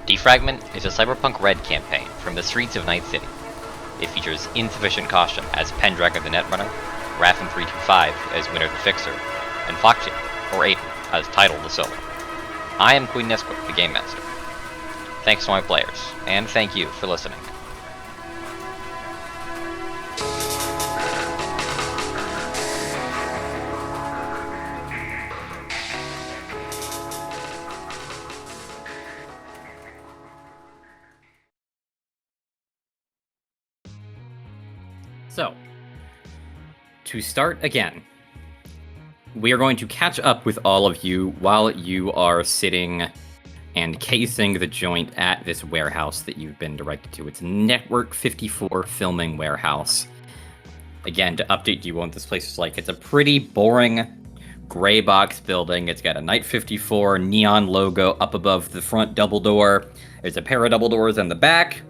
Defragment is a Cyberpunk RED campaign from the streets of Night City. It features Insufficient Caution as Pendragon the Netrunner, Rathan325 as Winter the Fixer, and Foxkip, or Aedan, as TIDAL the Solar. I am Queen Nesquik, the Game Master. Thanks to my players, and thank you for listening. So, to start again, we are going to catch up with all of you while you are sitting and casing the joint at this warehouse that you've been directed to. It's Network 54 Filming Warehouse. Again, to update you on what this place is like, it's a pretty boring gray box building. It's got a Night 54 neon logo up above the front double door. There's a pair of double doors on the back.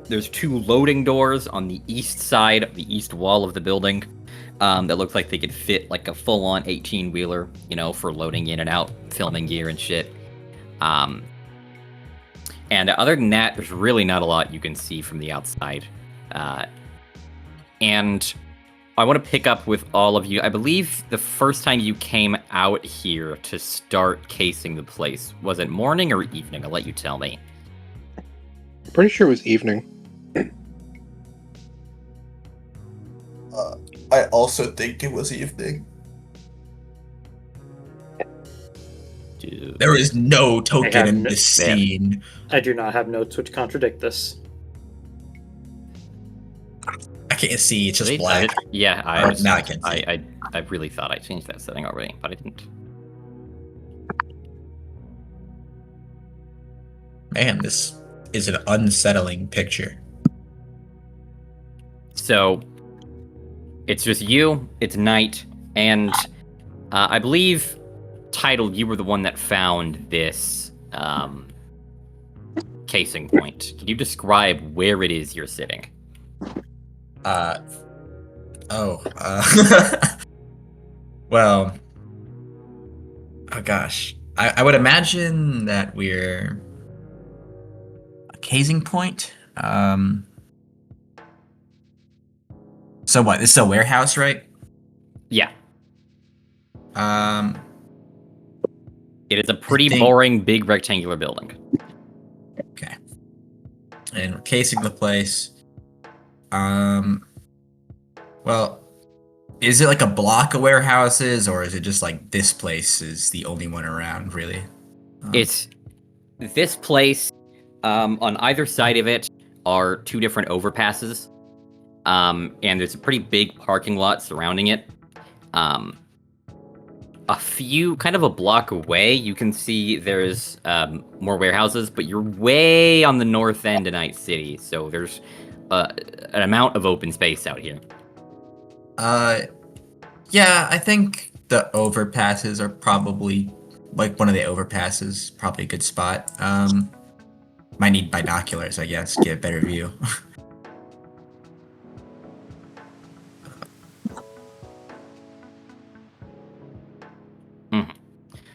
There's two loading doors on the east side, the east wall of the building, that looks like they could fit like a full-on 18-wheeler, you know, for loading in and out filming gear and shit. And other than that, there's really not a lot you can see from the outside. And I want to pick up with all of you. I believe the first time you came out here to start casing the place, was it morning or evening? I'll let you tell me. Pretty sure it was evening. I also think it was evening. Dude. There is no token in this scene. I do not have notes which contradict this. I can't see, it's just Really? black. Yeah, Now I can see. I really thought I changed that setting already, but I didn't. Man, this is an unsettling picture. So, it's just you, it's night, and I believe, TIDAL, you were the one that found this casing point. Can you describe where it is you're sitting? Well, oh gosh. I would imagine that we're a casing point. So what, this is a warehouse, right? Yeah. It is a I pretty think- boring, big rectangular building. Okay. And we're casing the place. Well, is it like a block of warehouses, or is it just like this place is the only one around, really? It's this place. On either side of it are two different overpasses. And there's a pretty big parking lot surrounding it. A few, kind of a block away, you can see there's more warehouses, but you're way on the north end of Night City, so there's an amount of open space out here. Yeah, I think the overpasses are probably, like one of the overpasses, probably a good spot. Might need binoculars, I guess, get a better view.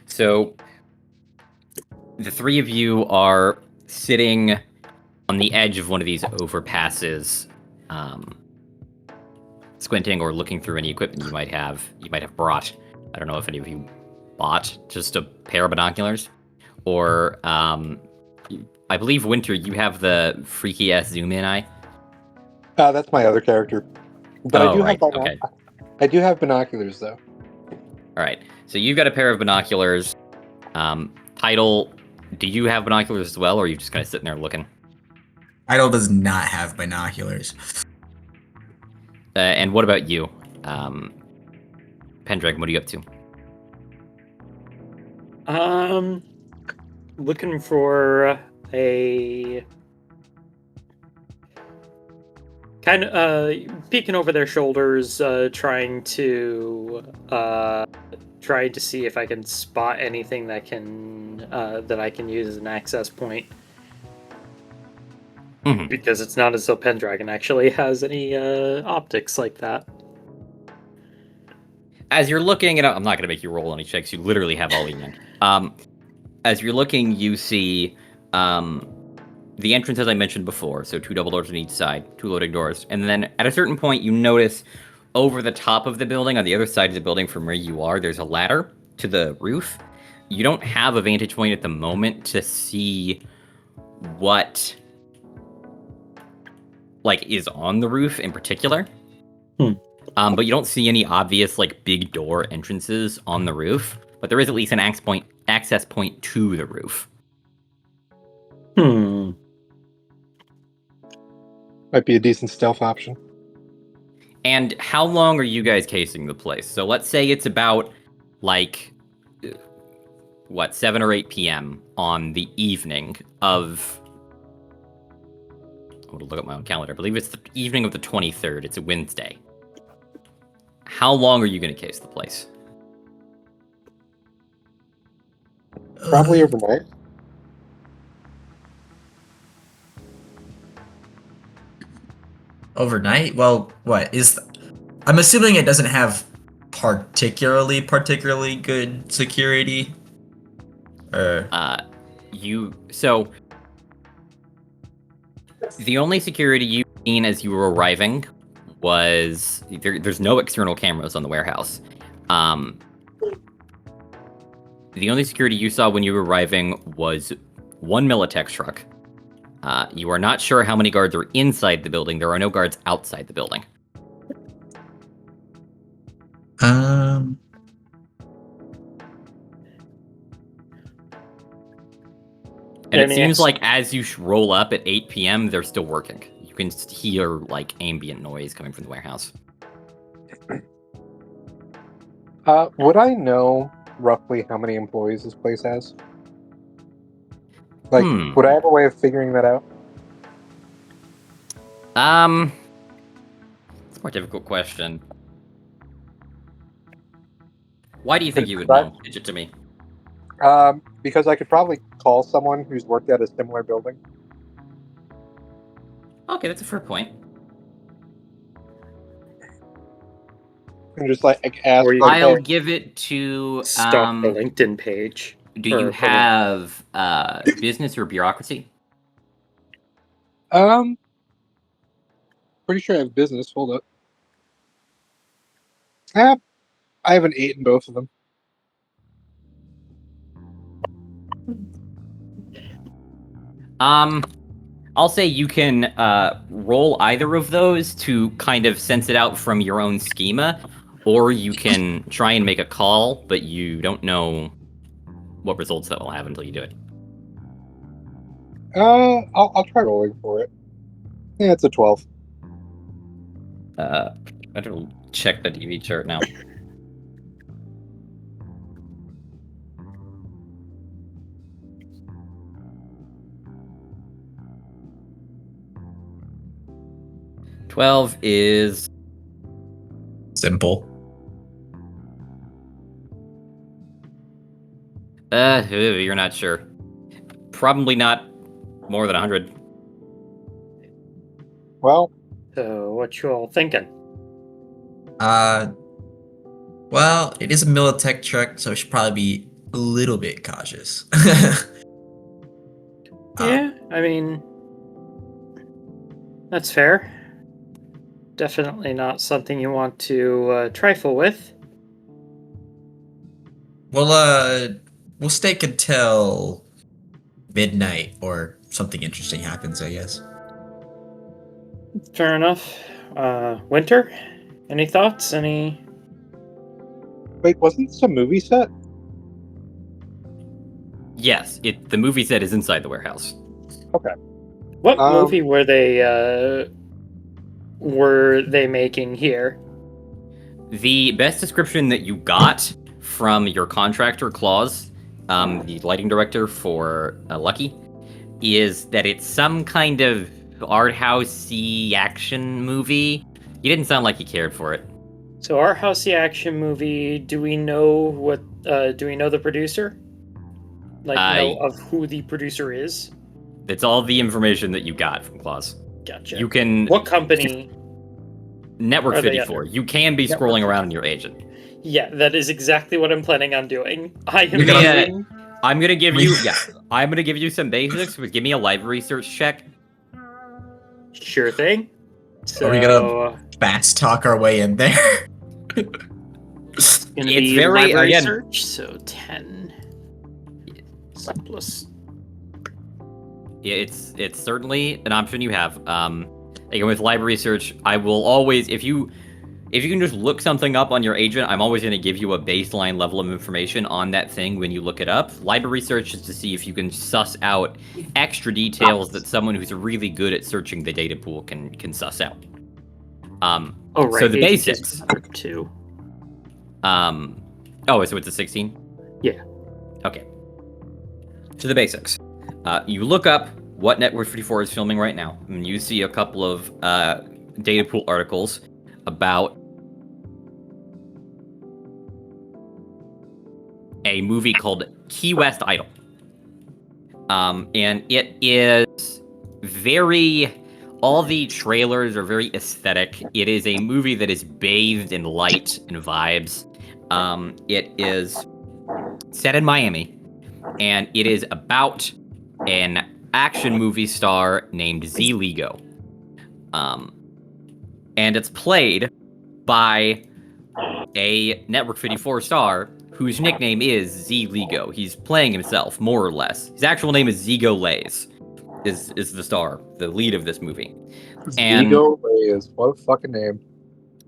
So, the three of you are sitting on the edge of one of these overpasses, squinting or looking through any equipment you might have brought. I don't know if any of you bought just a pair of binoculars, or I believe, Winter, you have the freaky ass zoom in eye. That's my other character. But Oh, I do right, have okay. I do have binoculars though. All right, so you've got a pair of binoculars. TIDAL, do you have binoculars as well, or are you just kind of sitting there looking? Idol does not have binoculars. And what about you? Pendragon, what are you up to? Looking for a kind of peeking over their shoulders, trying to see if I can spot anything that I can use as an access point. Mhm. Because it's not as though Pendragon actually has any optics like that. As you're looking, and I'm not going to make you roll any checks. You literally have all evening. As you're looking, you see the entrance, as I mentioned before, so 2 double doors on each side, 2 loading doors, and then at a certain point, you notice over the top of the building, on the other side of the building from where you are, there's a ladder to the roof. You don't have a vantage point at the moment to see what is on the roof in particular. But you don't see any obvious big door entrances on the roof. But there is at least an access point to the roof. Might be a decent stealth option. And how long are you guys casing the place? So let's say it's about 7 or 8 p.m. on the evening of... I'm going to look at my own calendar. I believe it's the evening of the 23rd. It's a Wednesday. How long are you going to case the place? Probably overnight. Overnight? Well, I'm assuming it doesn't have particularly good security. So the only security you've seen as you were arriving was there's no external cameras on the warehouse. The only security you saw when you were arriving was 1 Militech truck. You are not sure how many guards are inside the building. There are no guards outside the building. Um. And it seems like as you roll up at 8 p.m., they're still working. You can hear ambient noise coming from the warehouse. Would I know roughly how many employees this place has? Would I have a way of figuring that out? It's a more difficult question. Why do you think you would know? Pitch it to me. Because I could probably call someone who's worked at a similar building. Okay, that's a fair point. And just ask. Or you I'll give it to stalk the LinkedIn page. Do you have business or bureaucracy? Pretty sure I have business. Hold up. I have an 8 in both of them. I'll say you can roll either of those to kind of sense it out from your own schema, or you can try and make a call, but you don't know what results that will have until you do it. I'll try rolling for it. Yeah, it's a 12. I don't check the DV chart now. $12 is Simple. You're not sure. Probably not more than 100. Well, So what you all thinking? Well, it is a Militech truck, so it should probably be a little bit cautious. Yeah, I mean, that's fair. Definitely not something you want to trifle with. We'll stay until midnight or something interesting happens, I guess. Fair enough. Winter, any thoughts? Any? wait, wasn't this a movie set? Yes, the movie set is inside the warehouse. Okay. What movie were they making here? The best description that you got from your contractor, Claus, the lighting director for Lucky, is that it's some kind of art housey action movie. You didn't sound like you cared for it. So our housey action movie. Do we know do we know the producer? Know of who the producer is? It's all the information that you got from Claus. Gotcha. You can... What company? Network are they 54. You can be scrolling around in your agent. Yeah, that is exactly what I'm planning on doing. I am You're gonna- using I'm gonna give you I'm gonna give you some basics, but give me a live research check. Sure thing. So Are we gonna fast talk our way in there? it's gonna It's be very- library again- search, so 10 plus. Yeah, it's certainly an option you have. Again, with library search, I will always, if you can just look something up on your agent, I'm always going to give you a baseline level of information on that thing when you look it up. Library search is to see if you can suss out extra details that someone who's really good at searching the data pool can suss out. Oh right. So the agent is basics. group 2. Oh, so it's a 16? Yeah. Okay. So the basics. You look up what Network 54 is filming right now, and you see a couple of data pool articles about a movie called Key West Idol. And it is all the trailers are very aesthetic. It is a movie that is bathed in light and vibes. It is set in Miami, and it is about an action movie star named Z Lego. And it's played by a Network 54 star whose nickname is Z Lego. He's playing himself, more or less. His actual name is Zigo Lays, is the star, the lead of this movie. And Ego is what a fucking name.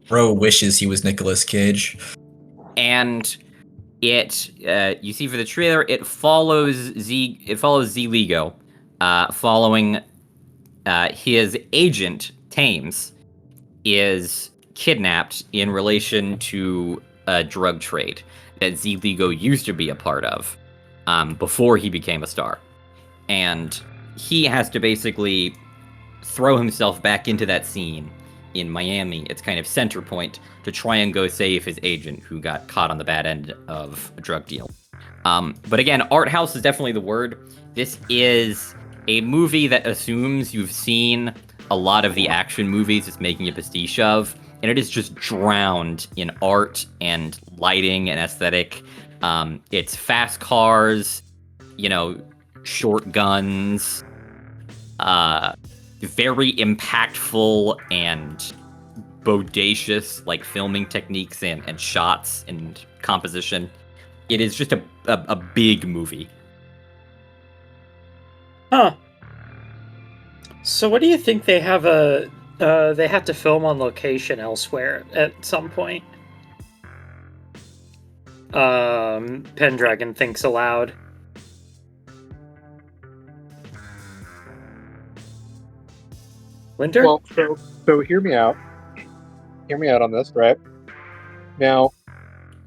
Bro wishes he was Nicolas Cage. And it, you see for the trailer, it follows Z Lego, following his agent, Thames, is kidnapped in relation to a drug trade that Z Lego used to be a part of before he became a star. And he has to basically throw himself back into that scene in Miami. It's kind of center point to try and go save his agent who got caught on the bad end of a drug deal. But again, art house is definitely the word. This is a movie that assumes you've seen a lot of the action movies it's making a pastiche of, and it is just drowned in art and lighting and aesthetic. It's fast cars, short guns, very impactful and bodacious filming techniques and shots and composition. It is just a big movie. Huh. So what do you think they have they have to film on location elsewhere at some point? Pendragon thinks aloud. Winter? Well, so hear me out. Hear me out on this, right? Now,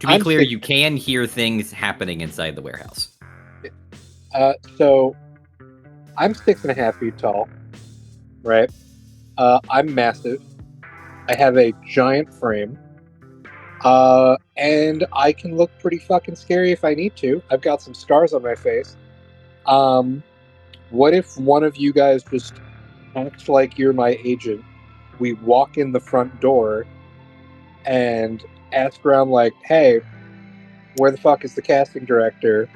To be I'm clear, think- you can hear things happening inside the warehouse. so I'm 6.5 feet tall, right? I'm massive. I have a giant frame. And I can look pretty fucking scary if I need to. I've got some scars on my face. What if one of you guys just acts like you're my agent? We walk in the front door and ask around like, hey, where the fuck is the casting director?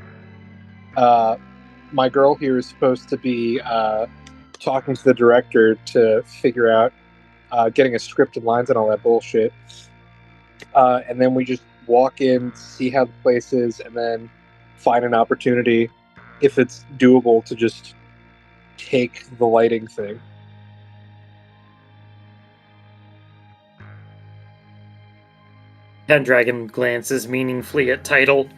My girl here is supposed to be talking to the director to figure out getting a script and lines and all that bullshit. And then we just walk in, see how the place is, and then find an opportunity, if it's doable, to just take the lighting thing. Pendragon glances meaningfully at TIDAL.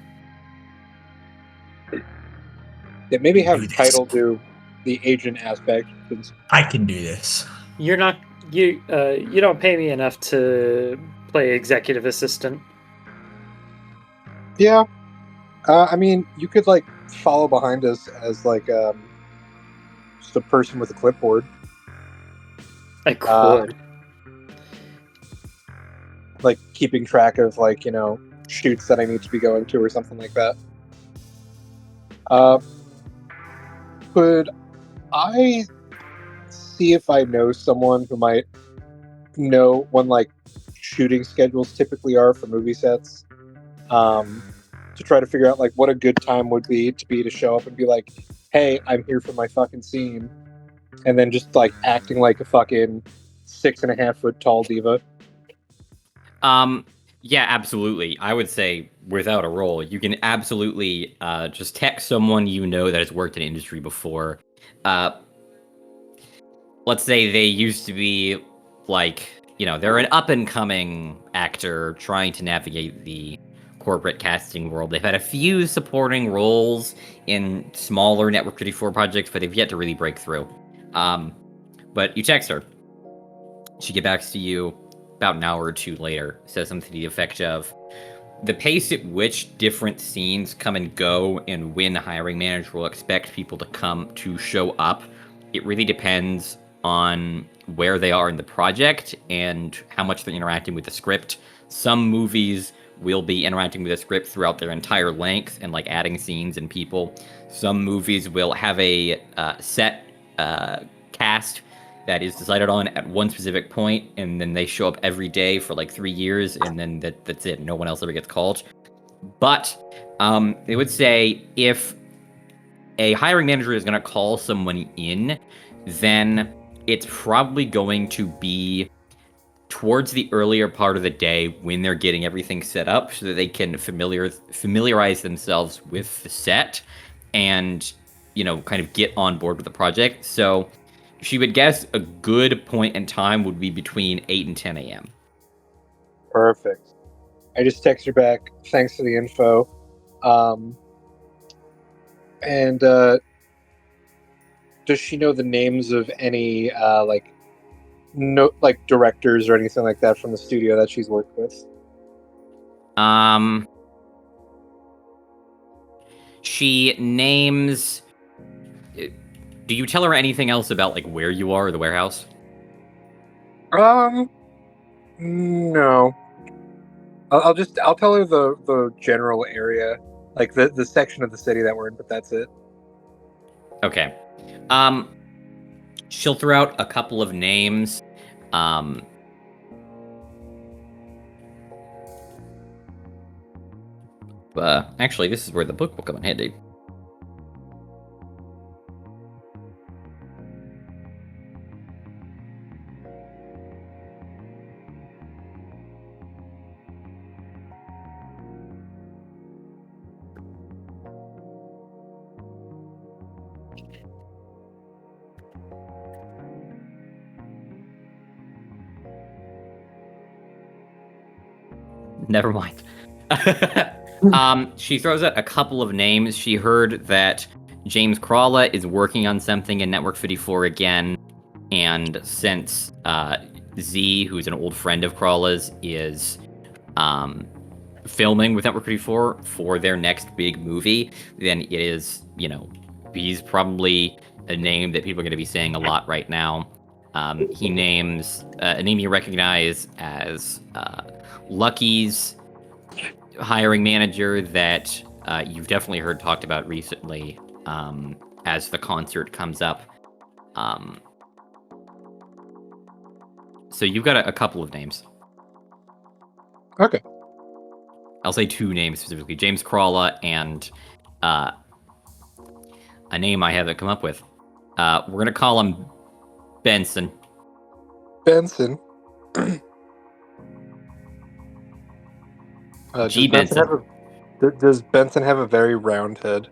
Yeah, maybe have Do this. title do the agent aspect. Since I can do this. You're not you don't pay me enough to play executive assistant. yeah, I mean, you could follow behind us as just a person with a clipboard, I could. keeping track of shoots that I need to be going to or something like that. Could I see if I know someone who might know when shooting schedules typically are for movie sets, to to try to figure out like what a good time would be to show up and be like, hey, I'm here for my fucking scene, and then just like acting like a fucking 6.5 foot tall diva. Yeah, absolutely. I would say without a role, you can absolutely just text someone you know that has worked in industry before. Let's say they used to be like, they're an up-and-coming actor trying to navigate the corporate casting world. They've had a few supporting roles in smaller Network 54 projects, but they've yet to really break through. But you text her. She gets back to you about an hour or two later, says something to the effect of, the pace at which different scenes come and go and when the hiring manager will expect people to come to show up, it really depends on where they are in the project and how much they're interacting with the script. Some movies will be interacting with the script throughout their entire length and like adding scenes and people. Some movies will have a set cast that is decided on at one specific point, and then they show up every day for like 3 years, and then that's it. No one else ever gets called. But they would say if a hiring manager is going to call someone in, then it's probably going to be towards the earlier part of the day when they're getting everything set up so that they can familiarize themselves with the set and, kind of get on board with the project. So she would guess a good point in time would be between 8 and 10 a.m. Perfect. I just text her back. Thanks for the info. And does she know the names of any directors or anything like that from the studio that she's worked with? She names. Do you tell her anything else about like where you are, or the warehouse? No. I'll tell her the general area, like the section of the city that we're in, but that's it. Okay. She'll throw out a couple of names. Actually, this is where the book will come in handy. Never mind. She throws out a couple of names. She heard that James Crawla is working on something in Network 54 again, and since Z, who's an old friend of Crawla's, is filming with Network 54 for their next big movie, then it is, he's probably a name that people are going to be saying a lot right now. He names a name you recognize as Lucky's hiring manager that you've definitely heard talked about recently as the concert comes up. So you've got a couple of names. Okay. I'll say 2 names specifically, James Crawla and a name I haven't come up with. We're going to call him Benson. Benson? G. Benson. Does Benson have a very round head?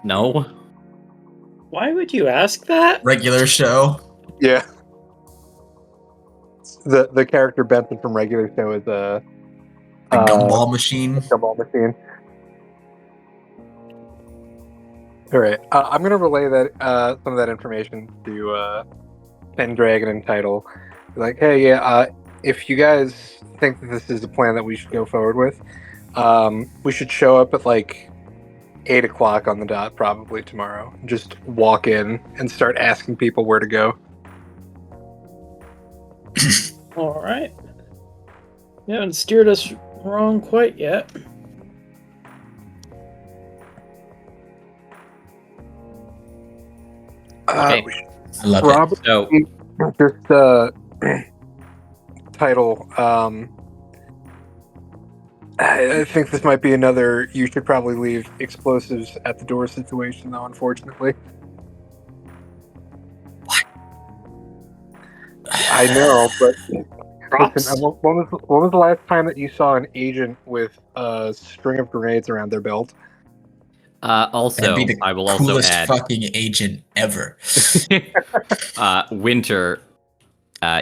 No. Why would you ask that? Regular show. Yeah. The character Benson from regular show is The gumball machine. Gumball machine. All right, I'm gonna relay that some of that information to Pendragon and TIDAL. Like, hey, yeah, if you guys think that this is a plan that we should go forward with, we should show up at like 8 o'clock on the dot, probably tomorrow. Just walk in and start asking people where to go. All right. You haven't steered us wrong quite yet. Okay. I love Rob, So just TIDAL. I think this might be another you should probably leave explosives at the door situation, though, unfortunately. What? I know, but Props. listen, when was the last time that you saw an agent with a string of grenades around their belt? Also, That'd be the I will also coolest add, fucking agent ever. Winter,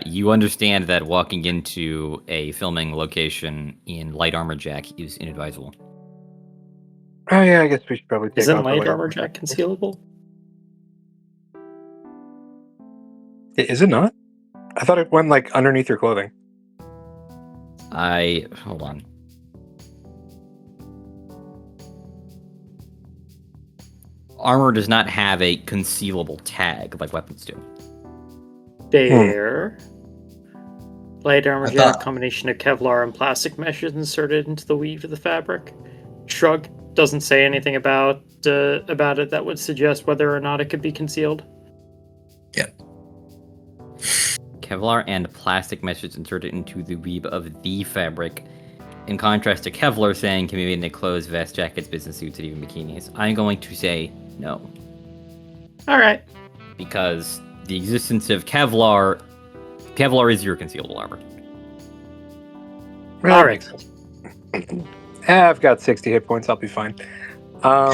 you understand that walking into a filming location in light armor jack is inadvisable. Oh yeah, I guess we should probably take Isn't off our light armor jack concealable? Is it not? I thought it went like underneath your clothing. Hold on. Armor does not have a concealable tag like weapons do. There. Light armor I jack, thought- combination of Kevlar and plastic meshes inserted into the weave of the fabric. Shrug doesn't say anything about it that would suggest whether or not it could be concealed. Yeah. Kevlar and plastic meshes inserted into the weave of the fabric. In contrast to Kevlar saying can be made into clothes, vests, jackets, business suits, and even bikinis. I'm going to say no. All right. Because the existence of Kevlar is your concealable armor. Well, All that right. makes sense. I've got 60 hit points. I'll be fine. Wow,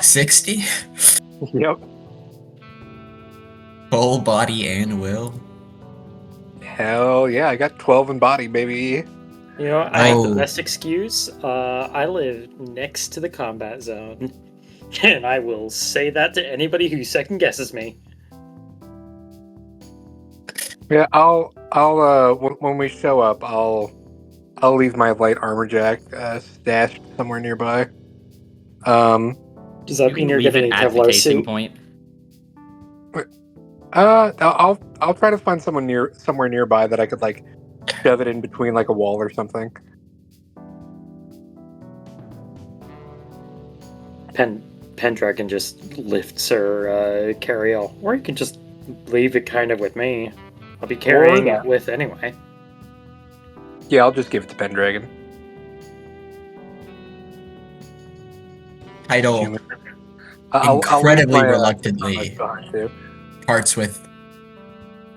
60? Yep. Full body and will. Hell yeah, I got 12 in body, baby. You know, I have the Oh. best excuse. I live next to the combat zone, and I will say that to anybody who second guesses me. Yeah, when we show up, I'll leave my light armor jack stashed somewhere nearby. Does that You mean can you're leave getting it a at the Kevlar casing suit? point. I'll try to find somewhere nearby that I could like shove it in between like a wall or something. Pendragon just lifts her carry-all, or you can just leave it kind of with me. I'll be carrying that. it with anyway. Yeah, I'll just give it to Pendragon. Tidal I'll incredibly leave my, reluctantly behind, too. parts with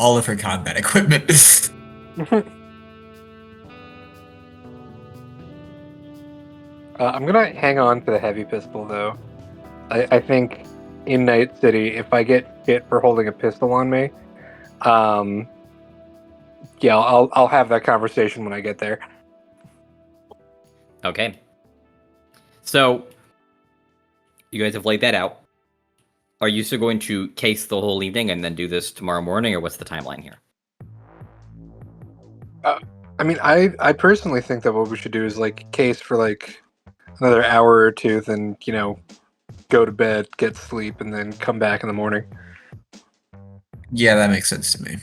all of her combat equipment. I'm gonna hang on to the heavy pistol though. I think in Night City, if I get hit for holding a pistol on me, yeah, I'll have that conversation when I get there. Okay. So, you guys have laid that out. Are you still going to case the whole evening and then do this tomorrow morning, or what's the timeline here? I mean, I personally think that what we should do is like case for like another hour or two, then go to bed, get sleep, and then come back in the morning. Yeah, that makes sense to me.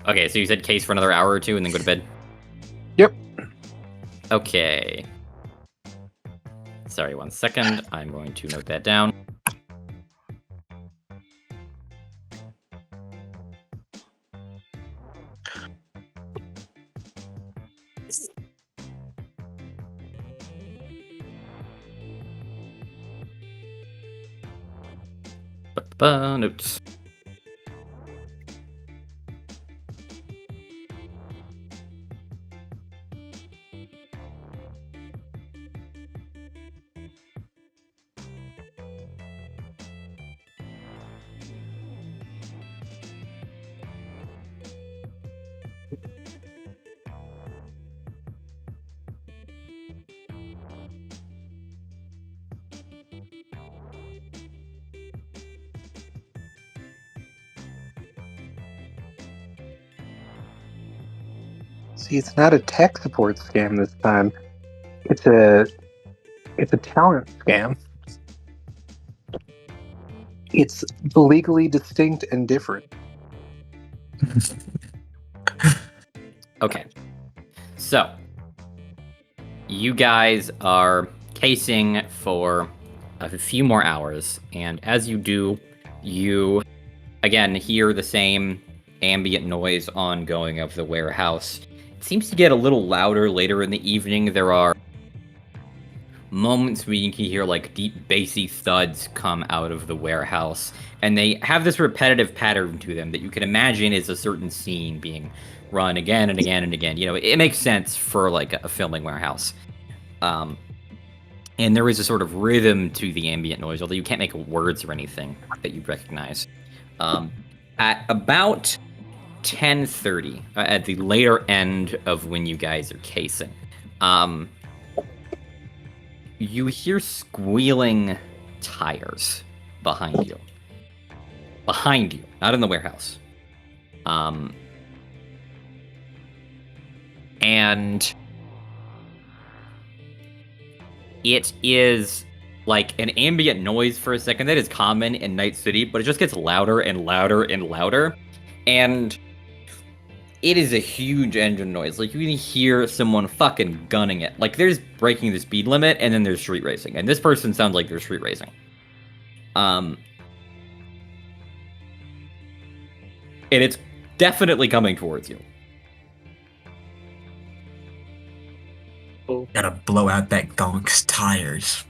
Okay, so you said case for another hour or two and then go to bed? Yep. Okay. Sorry, 1 second. I'm going to note that down. Notes. See, it's not a tech support scam this time. It's a talent scam. It's legally distinct and different. Okay. So, you guys are casing for a few more hours, and as you do, you again hear the same ambient noise ongoing of the warehouse. It seems to get a little louder later in the evening. There are moments where you can hear like deep bassy thuds come out of the warehouse, and they have this repetitive pattern to them that you can imagine is a certain scene being run again and again and again. You know, it makes sense for like a filming warehouse. And there is a sort of rhythm to the ambient noise, although you can't make words or anything that you recognize. At about 10:30, at the later end of when you guys are casing, you hear squealing tires behind you. Behind you, not in the warehouse. And it is like an ambient noise for a second that is common in Night City, but it just gets louder and louder and louder. And it is a huge engine noise. Like, you can hear someone fucking gunning it. Like, there's breaking the speed limit, and then there's street racing. And this person sounds like they're street racing. And it's definitely coming towards you. Oh. Gotta blow out that gonk's tires.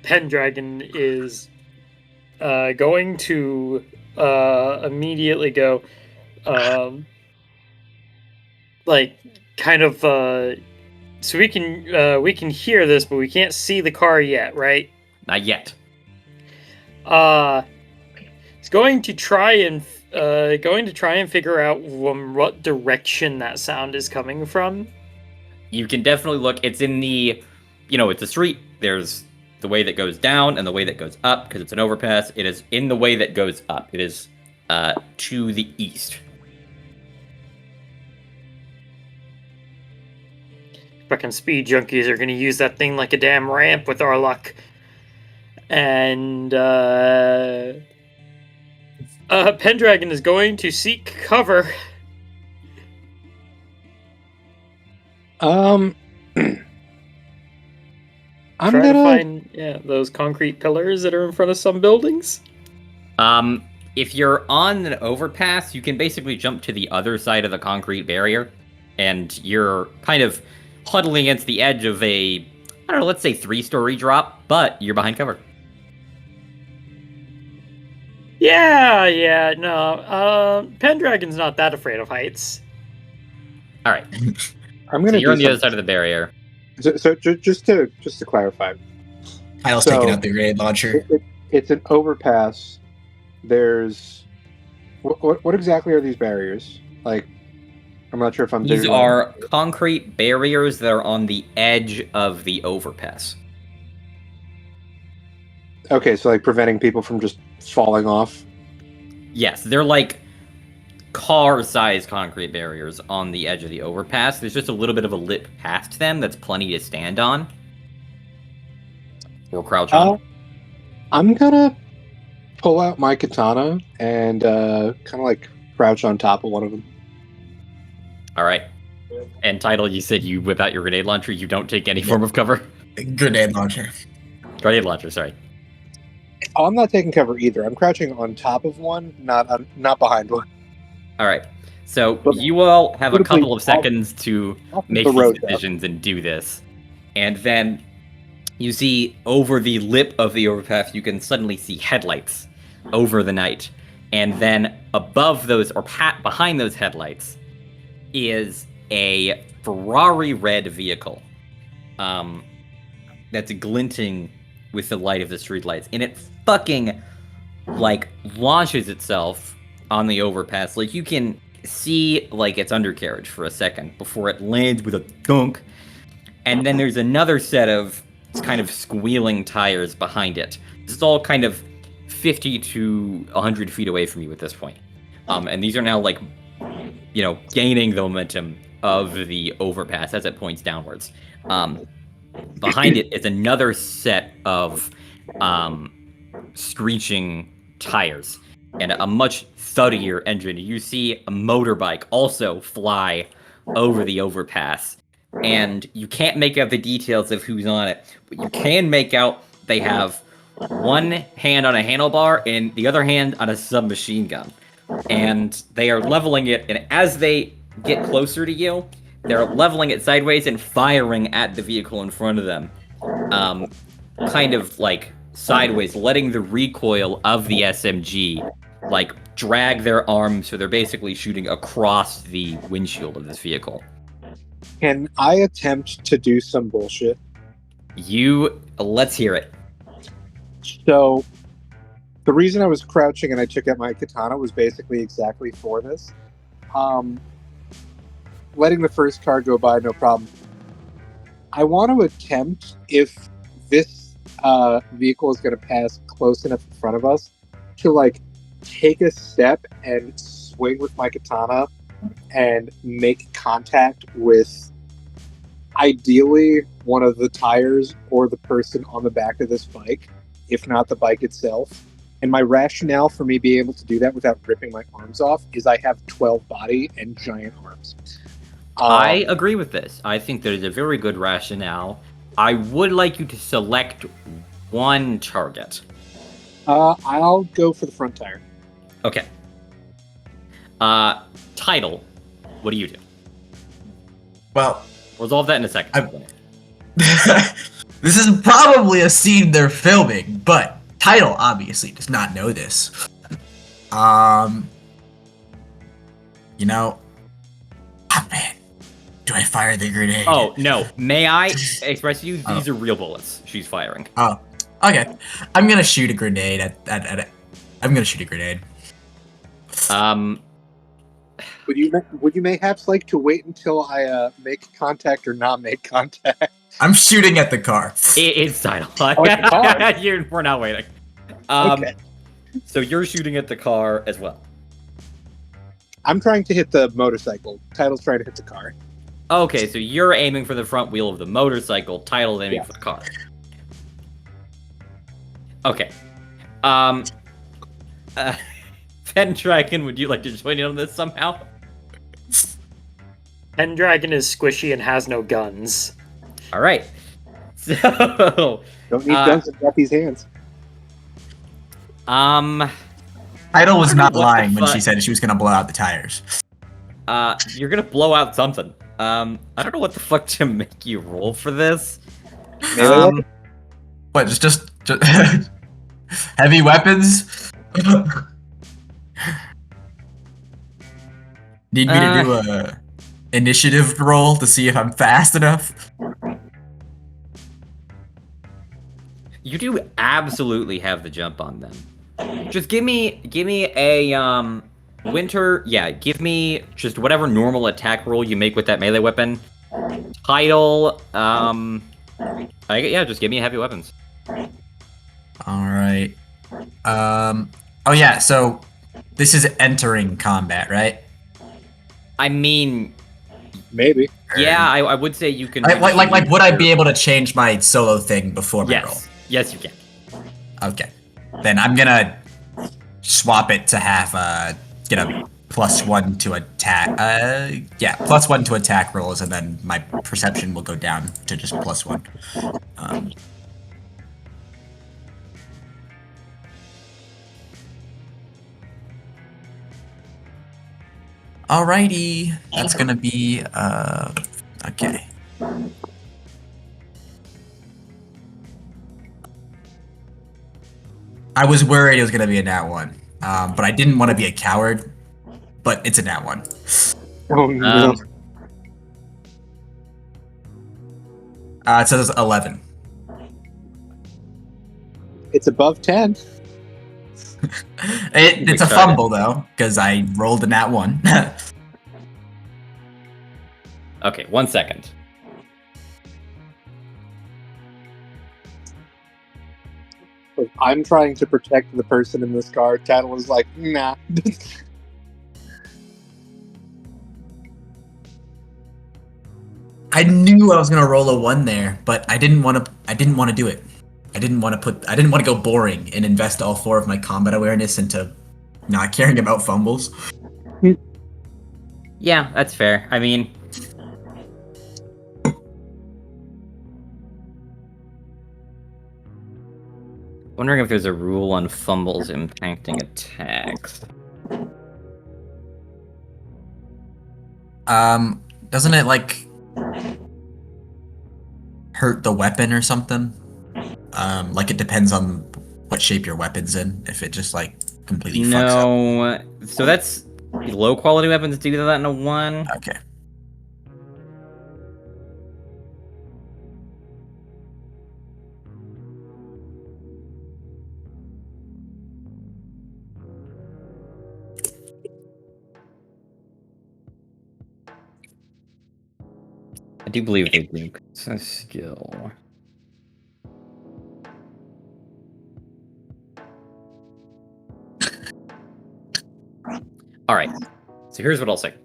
Pendragon is going to immediately go, like, kind of, so we can hear this, but we can't see the car yet, right? Not yet. It's going to try and figure out what direction that sound is coming from. You can definitely look. It's in the, it's a street. There's the way that goes down and the way that goes up, because it's an overpass. It is in the way that goes up. It is to the east. Fucking speed junkies are gonna use that thing like a damn ramp with our luck. And Pendragon is going to seek cover. I'm Try gonna to find those concrete pillars that are in front of some buildings. If you're on an overpass, you can basically jump to the other side of the concrete barrier, and you're kind of huddling against the edge of a, let's say 3-story drop, but you're behind cover. Pendragon's not that afraid of heights. All right. I'm gonna. You're on the other side of the barrier. So just to clarify, Kyle's taking out the grenade launcher. It's an overpass. There's what exactly are these barriers? Like, I'm not sure if I'm. These are concrete barriers that are on the edge of the overpass. Okay, so like preventing people from just falling off. Yes, they're like car-sized concrete barriers on the edge of the overpass. There's just a little bit of a lip past them that's plenty to stand on. Or crouch on. I'm gonna pull out my katana and kind of like crouch on top of one of them. All right. And TIDAL, you said you whip out your grenade launcher. You don't take any form of cover? Grenade launcher. Grenade launcher, sorry. Oh, I'm not taking cover either. I'm crouching on top of one, not behind one. All right. So you all have a couple of seconds to make these decisions and do this. And then you see over the lip of the overpass, you can suddenly see headlights over the night. And then above those, or behind those headlights, is a Ferrari red vehicle that's glinting with the light of the streetlights. And it fucking, like, launches itself on the overpass. Like, you can see, like, its undercarriage for a second before it lands with a dunk. And then there's another set of kind of squealing tires behind it. This is all kind of 50 to 100 feet away from you at this point. And these are now, like, gaining the momentum of the overpass as it points downwards. Behind it is another set of screeching tires and a much thuddier engine. You see a motorbike also fly over the overpass, and you can't make out the details of who's on it, but you can make out they have one hand on a handlebar and the other hand on a submachine gun. And they are leveling it, and as they get closer to you, they're leveling it sideways and firing at the vehicle in front of them. Kind of like sideways, letting the recoil of the SMG like drag their arms, so they're basically shooting across the windshield of this vehicle. Can I attempt to do some bullshit? Let's hear it. So, the reason I was crouching and I took out my katana was basically exactly for this. Letting the first car go by, no problem. I want to attempt, if this vehicle is going to pass close enough in front of us, to like take a step and swing with my katana and make contact with ideally one of the tires or the person on the back of this bike, if not the bike itself. And my rationale for me being able to do that without ripping my arms off is I have 12 body and giant arms. I agree with this. I think there's a very good rationale. I would like you to select one target. I'll go for the front tire. Okay. Title. What do you do? Well, Resolve that in a second. this is probably a scene they're filming, but Title obviously does not know this. You know, man, do I fire the grenade? Oh, no. May I express to you, these are real bullets she's firing. Oh, okay. I'm gonna shoot a grenade I'm gonna shoot a grenade. Would you mayhaps like to wait until I make contact or not make contact? I'm shooting at the car. It's Title. Oh, it's the car. We're not waiting. Okay. So you're shooting at the car as well. I'm trying to hit the motorcycle. Title's trying to hit the car. Okay, so you're aiming for the front wheel of the motorcycle. Title's aiming for the car. Okay. Pendragon, would you like to join in on this somehow? Pendragon is squishy and has no guns. All right. So, Don't need guns in Duffy's hands. Title was not lying when she said she was gonna blow out the tires. You're gonna blow out something. I don't know what the fuck to make you roll for this. What? Just heavy weapons? Need me to do a initiative roll to see if I'm fast enough? You do absolutely have the jump on them. Just give me a winter. Yeah, give me just whatever normal attack roll you make with that melee weapon. Title. Yeah, just give me heavy weapons. All right. Oh yeah. So this is entering combat, right? I mean, Maybe. yeah, I would say you can. Like, would I be able to change my solo thing before my roll? Yes, you can. Okay. Then I'm gonna swap it to have get a +1 to attack. Yeah, +1 to attack rolls, and then my perception will go down to just +1. Alrighty, that's gonna be okay. I was worried it was gonna be a nat 1, but I didn't want to be a coward. But it's a nat 1. Oh no. It says 11. It's above 10. It's a fumble though, because I rolled a nat 1. Okay, 1 second. I'm trying to protect the person in this car. Tattle is like, nah. I knew I was gonna roll a 1 there, but I didn't want to. I didn't want to do it. I didn't want to go boring and invest all 4 of my combat awareness into not caring about fumbles. Yeah, that's fair. I mean, Wondering if there's a rule on fumbles impacting attacks. Doesn't it like hurt the weapon or something? Like it depends on what shape your weapon's in. If it just like completely fucks up. No, so that's low quality weapons do that in a 1. Okay. I do believe they do. It's a skill. All right. So here's what I'll say.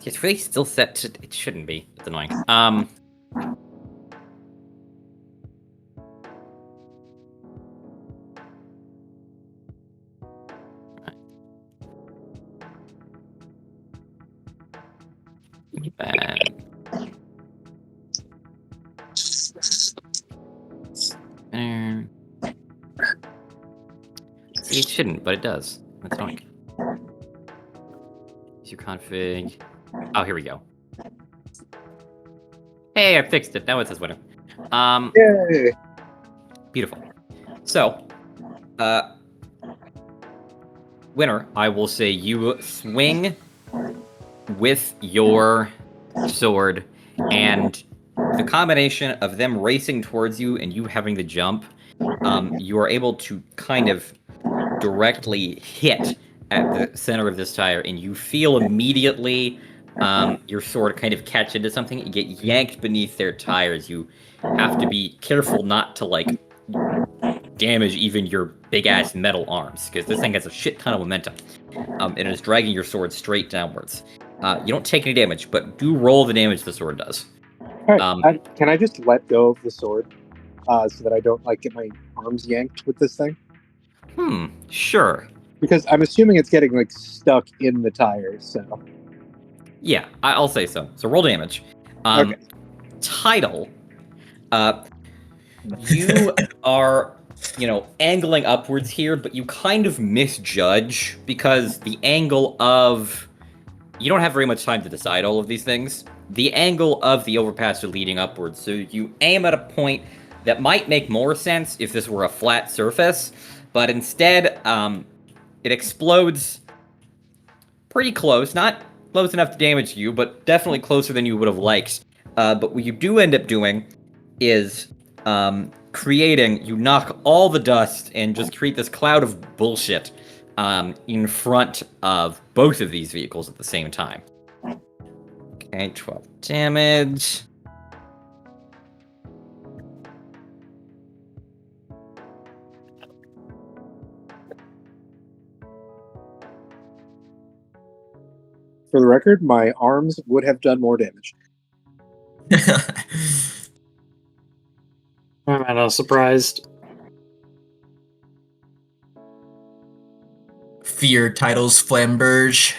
It's really still set to. It shouldn't be. It's annoying. Bad. See, it shouldn't, but it does. That's annoying. Is your config? Oh, here we go. Hey, I fixed it. Now it says winner. Yay! Beautiful. So, winner, I will say you swing with your sword, and the combination of them racing towards you and you having to jump, you are able to kind of directly hit at the center of this tire, and you feel immediately your sword kind of catch into something and get yanked beneath their tires. You have to be careful not to like damage even your big ass metal arms, because this thing has a shit ton of momentum, and it is dragging your sword straight downwards. You don't take any damage, but do roll the damage the sword does. All right, can I just let go of the sword so that I don't like get my arms yanked with this thing? Sure. Because I'm assuming it's getting like stuck in the tires. So Yeah, I'll say so. So roll damage. Okay. TIDAL. You are, angling upwards here, but you kind of misjudge because the angle of... You don't have very much time to decide all of these things. The angle of the overpass are leading upwards, so you aim at a point that might make more sense if this were a flat surface, but instead, it explodes pretty close. Not close enough to damage you, but definitely closer than you would have liked. But what you do end up doing is you knock all the dust and just create this cloud of bullshit in front of both of these vehicles at the same time. Okay, 12 damage. for the record, my arms would have done more damage. I'm not surprised. Fear titles Flamberge.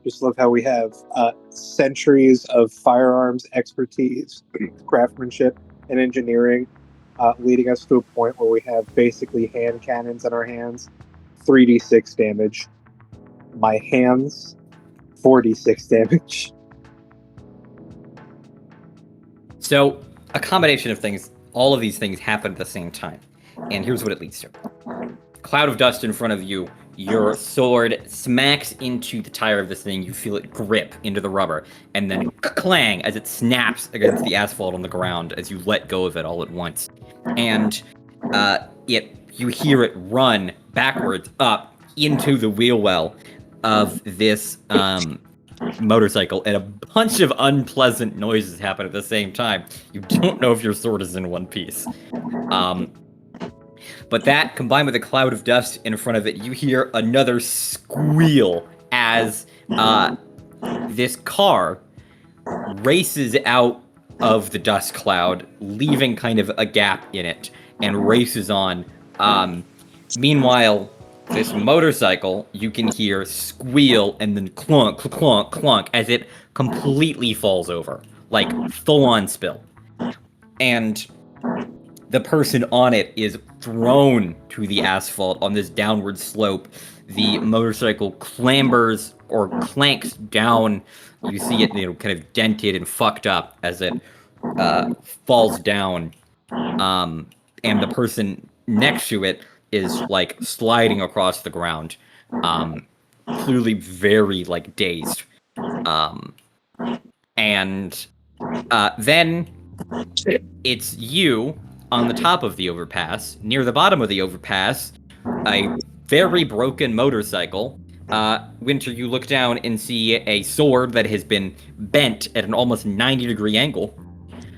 Just love how we have centuries of firearms expertise, craftsmanship, and engineering leading us to a point where we have basically hand cannons in our hands, 3d6 damage. My hands, 4d6 damage. So, a combination of things, all of these things happen at the same time. And here's what it leads to. Cloud of dust in front of you, your sword smacks into the tire of this thing, you feel it grip into the rubber, and then clang as it snaps against the asphalt on the ground as you let go of it all at once. And you hear it run backwards up into the wheel well of this motorcycle, and a bunch of unpleasant noises happen at the same time. You don't know if your sword is in one piece. But that, combined with a cloud of dust in front of it, you hear another squeal as this car races out of the dust cloud, leaving kind of a gap in it, and races on. Meanwhile, this motorcycle, you can hear squeal and then clunk, clunk, clunk as it completely falls over, like full-on spill. And the person on it is thrown to the asphalt on this downward slope. The motorcycle clambers or clanks down. You see it, kind of dented and fucked up as it falls down. And the person next to it is like sliding across the ground, clearly very like dazed. And then it's you on the top of the overpass. Near the bottom of the overpass, a very broken motorcycle. Winter, you look down and see a sword that has been bent at an almost 90-degree angle.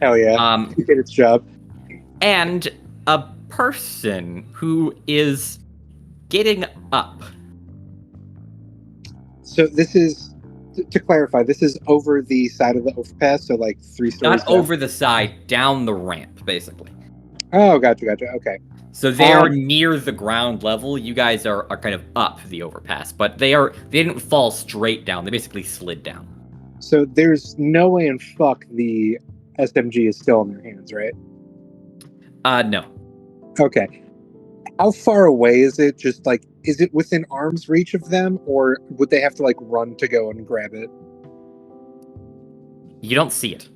Hell yeah. It did its job. And a person who is getting up. So this is, to clarify, this is over the side of the overpass, so like 3 stories Not down? over the side, down the ramp, basically. Oh, gotcha. Okay. So they're near the ground level. You guys are kind of up the overpass, but they didn't fall straight down. They basically slid down. So there's no way in fuck the SMG is still in their hands, right? No. Okay. How far away is it? Just like, is it within arm's reach of them, or would they have to like run to go and grab it? You don't see it.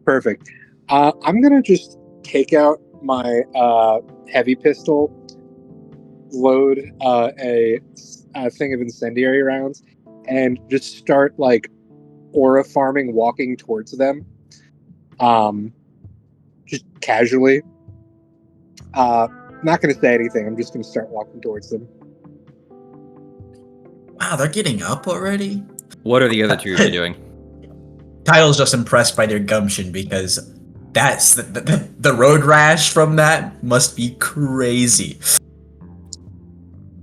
Perfect. I'm gonna just take out my heavy pistol, load a thing of incendiary rounds, and just start like aura farming, walking towards them. Just casually. Not going to say anything. I'm just going to start walking towards them. Wow, they're getting up already? What are the other two doing? Kyle's just impressed by their gumption because that's the road rash from that must be crazy.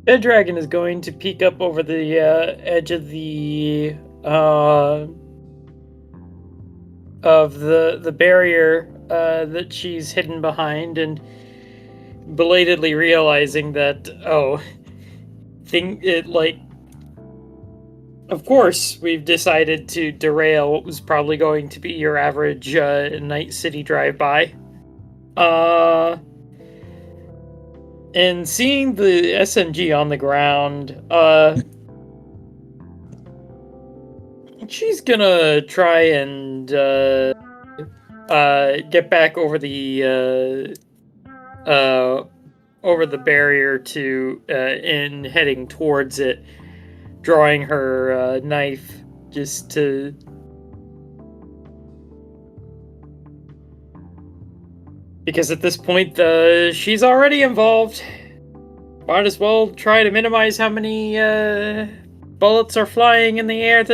Pendragon is going to peek up over the edge of the barrier that she's hidden behind, and belatedly realizing that, of course, we've decided to derail what was probably going to be your average night city drive-by. And seeing the SMG on the ground, she's gonna try and get back over the barrier to in heading towards it, drawing her knife just to because at this point she's already involved. Might as well try to minimize how many bullets are flying in the air in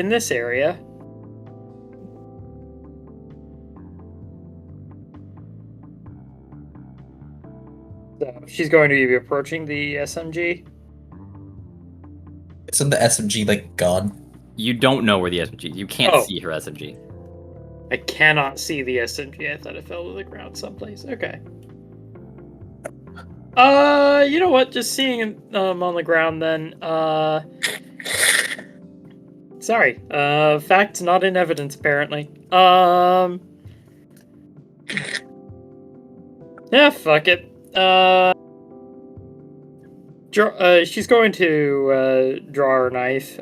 this area. So she's going to be approaching the SMG. Isn't the SMG like gone? You don't know where the SMG. You can't see her SMG. I cannot see the SMG. I thought it fell to the ground someplace. Okay. You know what? Just seeing him on the ground then. Sorry. Facts not in evidence, apparently. Yeah, fuck it. She's going to draw her knife,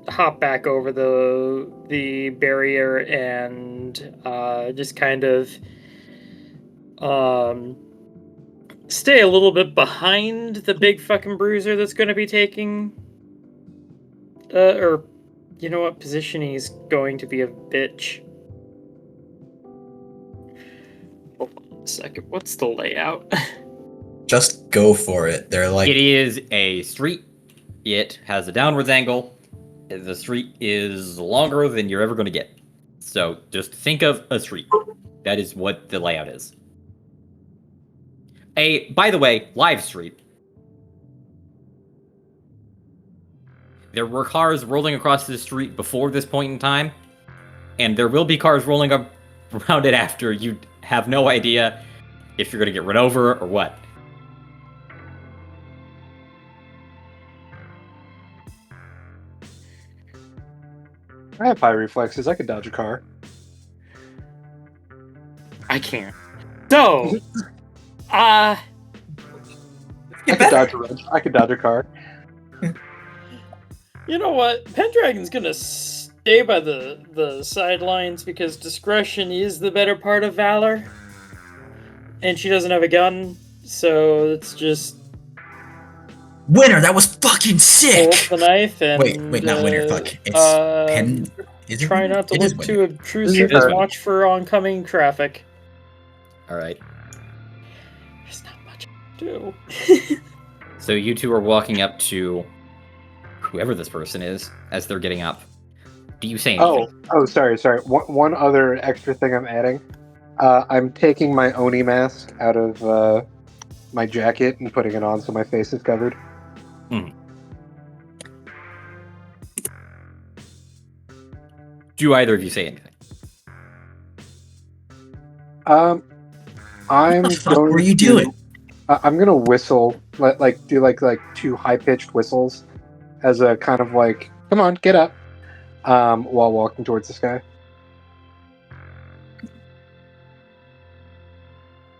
hop back over the barrier, and just kind of stay a little bit behind the big fucking bruiser that's going to be taking, or you know what, positioning is going to be a bitch. Hold on a second. What's the layout? Just go for it. They're like... It is a street. It has a downwards angle. The street is longer than you're ever going to get. So just think of a street. That is what the layout is. By the way, live street. There were cars rolling across the street before this point in time. and there will be cars rolling up around it after. You have no idea if you're going to get run over or what. I have high reflexes. I could dodge a car. I can't. So, I could dodge a car. you know what? Pendragon's gonna stay by the sidelines because discretion is the better part of valor. And she doesn't have a gun, so it's just Winner, that was fucking sick! hold the knife and Wait, not winner, fuck. It's is it try winner? not to It is look too winner. obtrusive It is and winner. watch for oncoming traffic. All right. There's not much to do. So you two are walking up to whoever this person is as they're getting up. Do you say anything? Sorry. One other extra thing I'm adding. I'm taking my Oni mask out of my jacket and putting it on so my face is covered. Do either of you say anything? I'm What the fuck going were you to- doing? I'm gonna whistle, do like two high pitched whistles, as a kind of like, come on, get up, while walking towards this guy.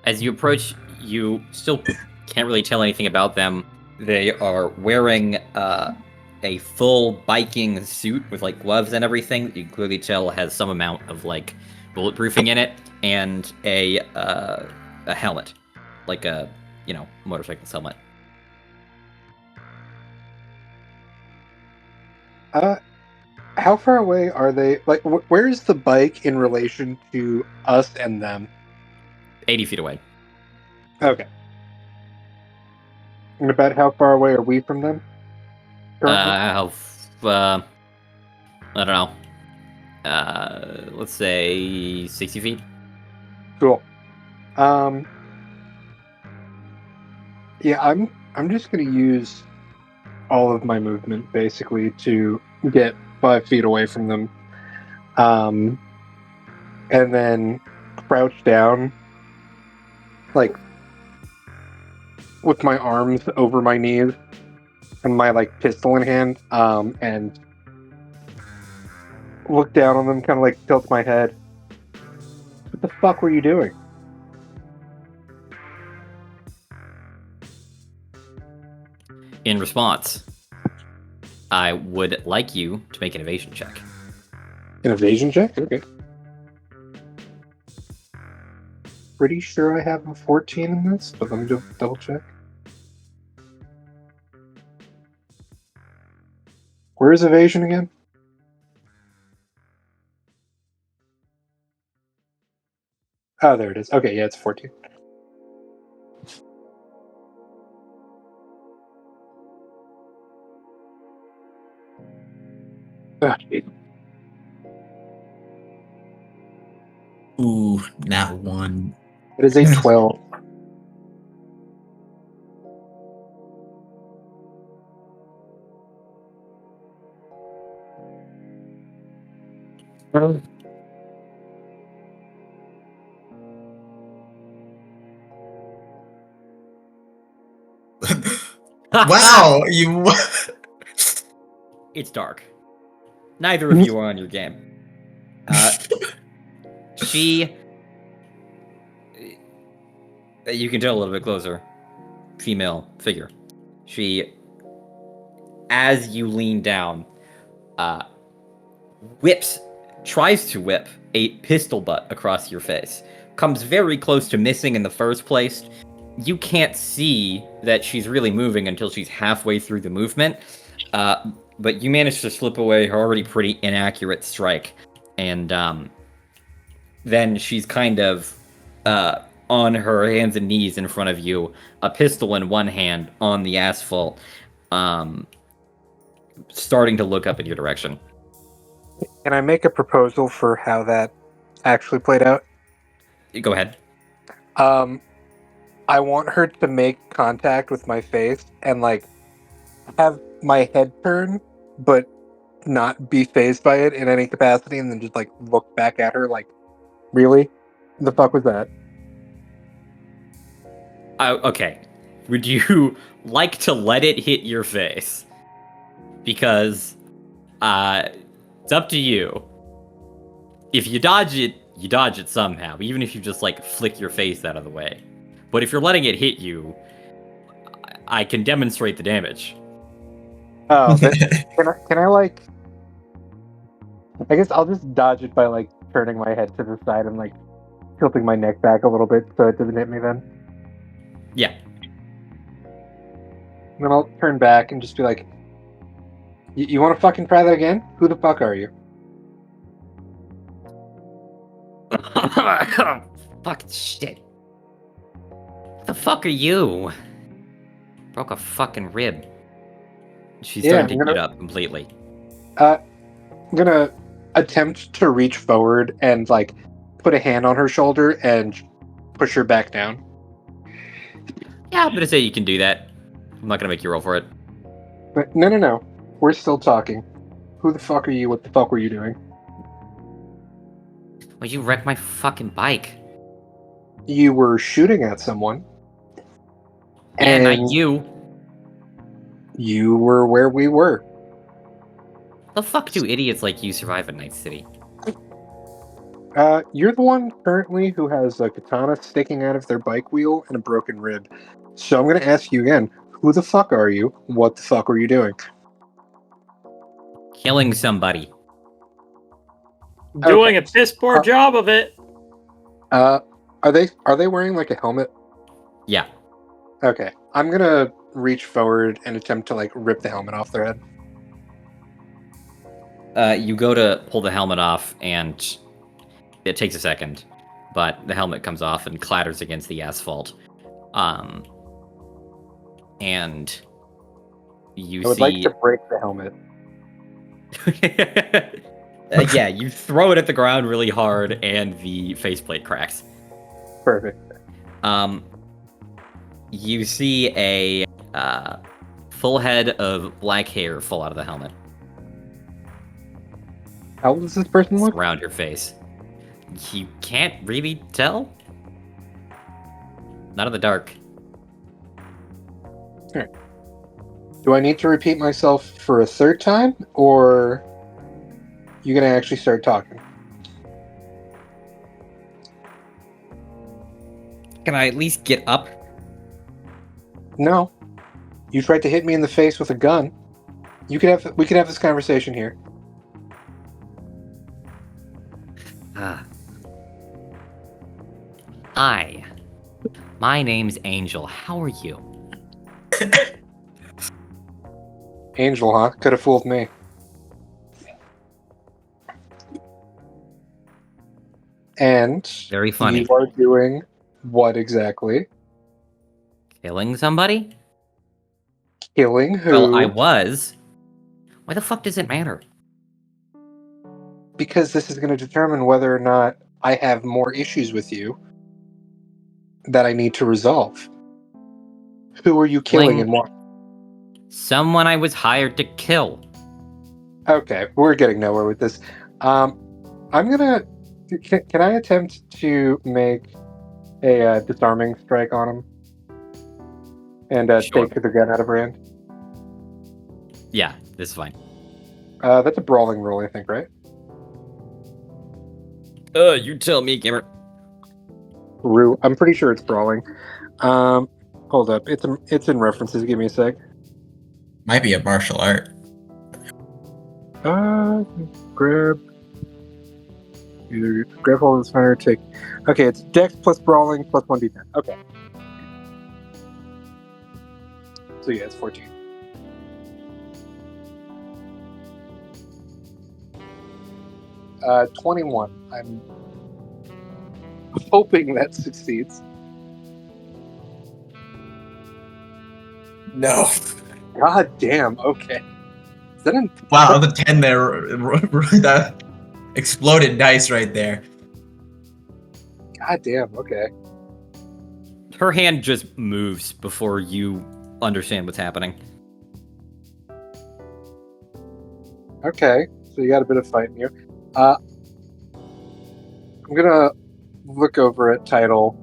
As you approach, you still can't really tell anything about them. They are wearing a full biking suit with like gloves and everything that you clearly tell has some amount of like bulletproofing in it, and a helmet, like a motorcycle's helmet. How far away are they? Like, where is the bike in relation to us and them? 80 feet away. Okay. And about how far away are we from them? Currently? I don't know. Let's say 60 feet. Cool. Yeah, I'm just gonna use all of my movement basically to get 5 feet away from them, and then crouch down, like with my arms over my knees and my like pistol in hand, and look down on them, kind of like tilt my head. What the fuck were you doing? In response, I would like you to make an evasion check. An evasion check? Okay. Pretty sure I have a 14 in this, but let me just double check. Where is evasion again? Oh, there it is. Okay, yeah, it's 14. Ah, geez. Ooh, not one. It is a 12. Wow, you. It's dark. Neither of you are on your game. She... You can tell a little bit closer. Female figure. She, as you lean down, tries to whip a pistol butt across your face. Comes very close to missing in the first place. You can't see that she's really moving until she's halfway through the movement. But you manage to slip away her already pretty inaccurate strike. And then she's kind of on her hands and knees in front of you, a pistol in one hand on the asphalt, starting to look up in your direction. Can I make a proposal for how that actually played out? Go ahead. I want her to make contact with my face and like have my head turn, but not be phased by it in any capacity, and then just like look back at her like, really? The fuck was that? Okay. Would you like to let it hit your face? Because it's up to you. If you dodge it somehow, even if you just like flick your face out of the way. But if you're letting it hit you, I can demonstrate the damage. Oh, can I like? I guess I'll just dodge it by like turning my head to the side and like tilting my neck back a little bit so it doesn't hit me then. Yeah. And then I'll turn back and just be like, you want to fucking try that again? Who the fuck are you? Fuck shit. What the fuck are you? Broke a fucking rib. She's starting to get up completely. I'm gonna attempt to reach forward and like put a hand on her shoulder and push her back down. Yeah, I'm gonna say you can do that. I'm not gonna make you roll for it. But no. We're still talking. Who the fuck are you? What the fuck were you doing? Well, you wrecked my fucking bike. You were shooting at someone. And not you. You were where we were. The fuck do idiots like you survive in Night City? You're the one currently who has a katana sticking out of their bike wheel and a broken rib. So I'm gonna ask you again, who the fuck are you? What the fuck were you doing? Killing somebody. Doing a piss poor job of it. Are they wearing like a helmet? Yeah. Okay. I'm gonna reach forward and attempt to like rip the helmet off their head. You go to pull the helmet off, and it takes a second, but the helmet comes off and clatters against the asphalt. And you I would see. like to break the helmet. Yeah, you throw it at the ground really hard, and the faceplate cracks. Perfect. You see a full head of black hair fall out of the helmet. How old does this person look? Around your face. You can't really tell? Not in the dark. Do I need to repeat myself for a third time, or you gonna actually start talking? Can I at least get up? No. You tried to hit me in the face with a gun. We could have this conversation here. Hi. My name's Angel. How are you? Angel, huh? Could have fooled me. And Very funny. you are doing what exactly? Killing somebody? Killing who? Well, I was. Why the fuck does it matter? Because this is going to determine whether or not I have more issues with you that I need to resolve. Who are you killing and why? Someone I was hired to kill. Okay, we're getting nowhere with this. I'm gonna. Can I attempt to make a disarming strike on him and Sure. take the gun out of her hand? Yeah, this is fine. That's a brawling roll, I think, right? You tell me, gamer. I'm pretty sure it's brawling. Hold up, it's in references. Give me a sec. Might be a martial art. Grab. Either grab hold of the fire, take. Okay, it's Dex plus brawling plus 1d10. Okay. So yeah, it's 14. Uh, 21. I'm hoping that succeeds. No. God damn. Okay. Is that an Wow, the 10 there, that exploded dice right there. God damn. Okay. Her hand just moves before you understand what's happening. Okay, so you got a bit of fight in you. I'm gonna look over at Title.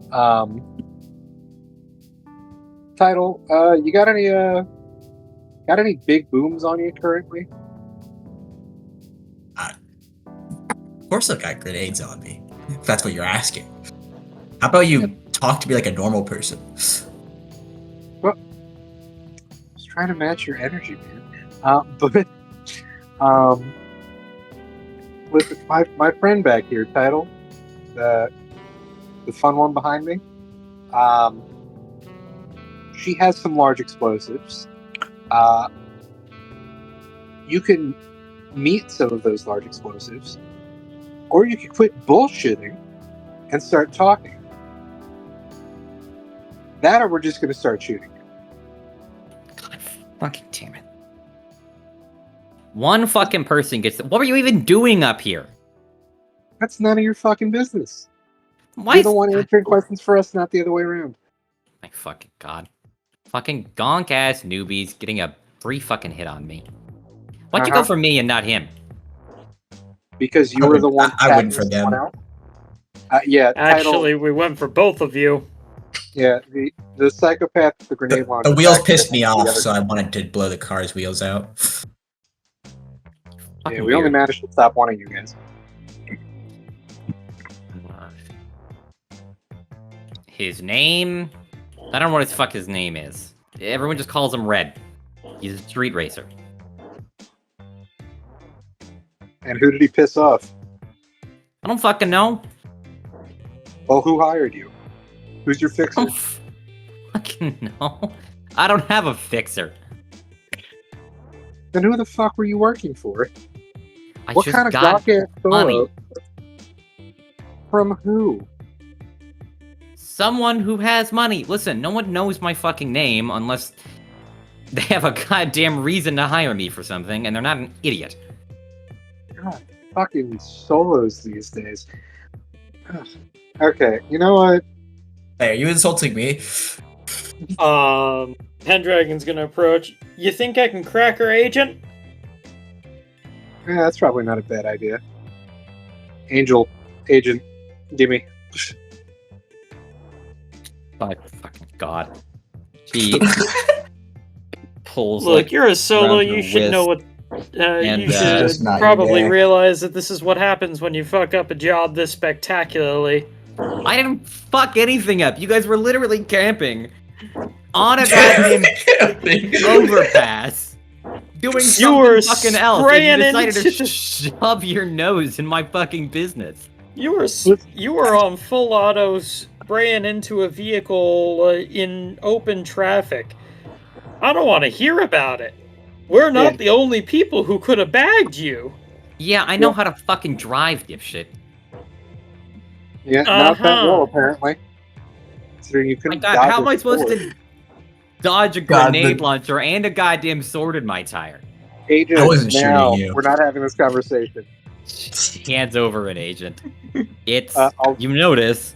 Title, you got any big booms on you currently? Of course I've got grenades on me, if that's what you're asking. How about you talk to me like a normal person? Well, I was trying to match your energy, man. Listen, my friend back here, Title, the fun one behind me, she has some large explosives. You can meet some of those large explosives, or you can quit bullshitting and start talking. That, or we're just going to start shooting. God fucking damn it. One fucking person gets... What were you even doing up here? That's none of your fucking business. Why You're the one answering questions for us, not the other way around. My fucking god. Fucking gonk-ass newbies getting a free fucking hit on me. Why'd you go for me and not him? Because you were the one. I wouldn't for them. Yeah, Actually, we went for both of you. Yeah, the psychopath with the grenade launcher. The wheels pissed me off, so I wanted to blow the car's wheels out. Yeah, we only managed to stop one of you guys. His name? I don't know what the fuck his name is. Everyone just calls him Red. He's a street racer. And who did he piss off? I don't fucking know. Well, who hired you? Who's your fixer? I don't fucking know. I don't have a fixer. Then who the fuck were you working for? I What just kind of got gawk-ass money. photo? From who? Someone who has money. Listen, no one knows my fucking name unless they have a goddamn reason to hire me for something, and they're not an idiot. God, fucking solos these days. Ugh. Okay, you know what? Hey, are you insulting me? Pendragon's gonna approach. You think I can crack her, Agent? Yeah, that's probably not a bad idea. Agent, gimme. My fucking god. She pulls. Look, like, you're a solo. around her You should know what. And, You just should not probably your day. realize that this is what happens when you fuck up a job this spectacularly. I didn't fuck anything up. You guys were literally camping on a goddamn overpass, doing You were something fucking else, and spraying you decided to into- shove your nose in my fucking business. You were on full auto spraying into a vehicle in open traffic. I don't want to hear about it. We're not the only people who could have bagged you. Yeah, I know how to fucking drive, dipshit. Yeah, not that well, apparently. Considering you My couldn't god, dodge how am I supposed forward. to dodge a God, grenade launcher and a goddamn sword in my tire? Agent, I wasn't now, shooting you. we're not having this conversation. Hands over an agent. It's, I'll- you notice,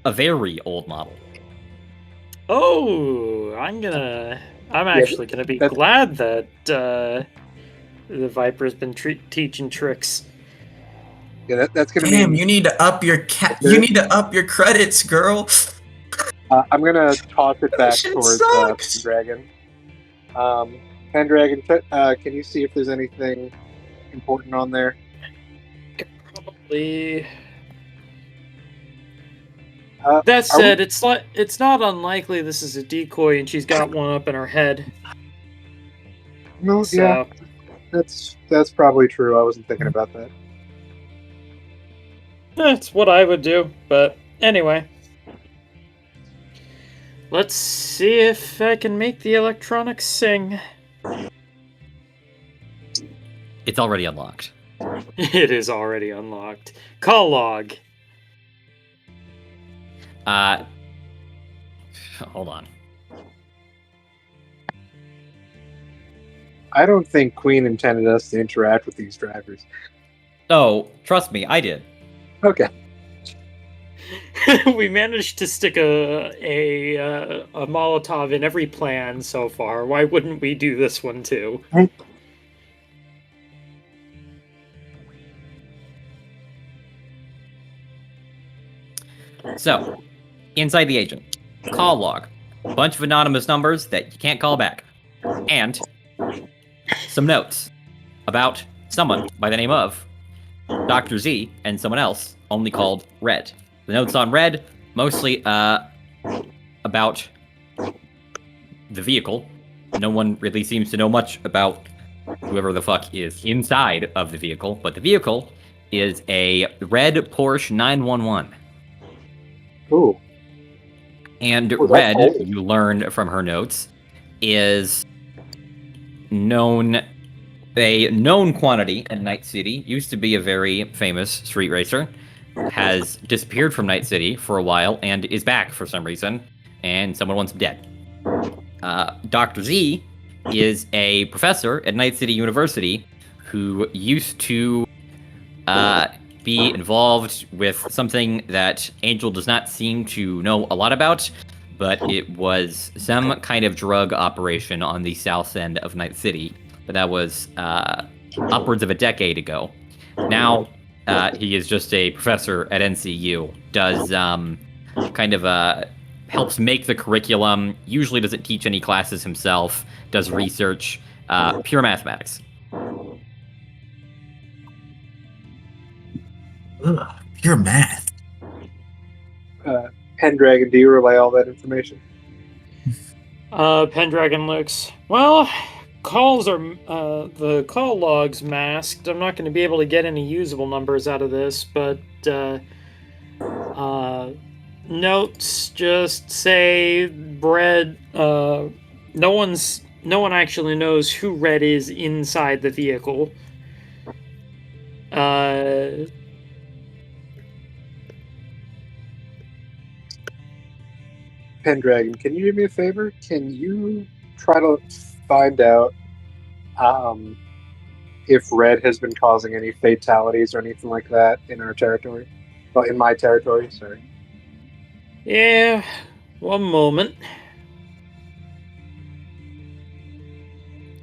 a very old model. Oh, I'm actually gonna be glad that the Viper's been teaching tricks. Yeah, that's gonna Damn, mean you need to up your you need to up your credits, girl. I'm gonna toss it back shit towards sucks. Pendragon. Pendragon, can you see if there's anything important on there? Probably. are That said, it's not unlikely this is a decoy and she's got one up in her head. No, So, yeah, that's probably true. I wasn't thinking about that. that's what I would do. But anyway, let's see if I can make the electronics sing. It's already unlocked. It is already unlocked. Call log. Hold on. I don't think Queen intended us to interact with these drivers. Oh, trust me, I did. Okay. We managed to stick a Molotov in every plan so far. Why wouldn't we do this one too? So, inside the agent, call log, a bunch of anonymous numbers that you can't call back, and some notes about someone by the name of Dr. Z and someone else only called Red. The notes on Red, mostly about the vehicle. No one really seems to know much about whoever the fuck is inside of the vehicle, but the vehicle is a red Porsche 911. Ooh. And Oh, that's Red, old. you learn from her notes, is a known quantity in Night City. Used to be a very famous street racer. Has disappeared from Night City for a while and is back for some reason, and someone wants him dead. Dr. Z is a professor at Night City University who used to be involved with something that Angel does not seem to know a lot about, but it was some kind of drug operation on the south end of Night City. But that was upwards of a decade ago. Now, he is just a professor at NCU, does helps make the curriculum, usually doesn't teach any classes himself, does research, pure mathematics. Ugh, pure math. Pendragon, do you relay all that information? Pendragon looks. Well, calls are the call logs masked. I'm not going to be able to get any usable numbers out of this, but notes just say Red. No one actually knows who Red is inside the vehicle. Pendragon, can you do me a favor? Can you try to find out if Red has been causing any fatalities or anything like that in our territory? Well, in my territory, sorry. Yeah, one moment.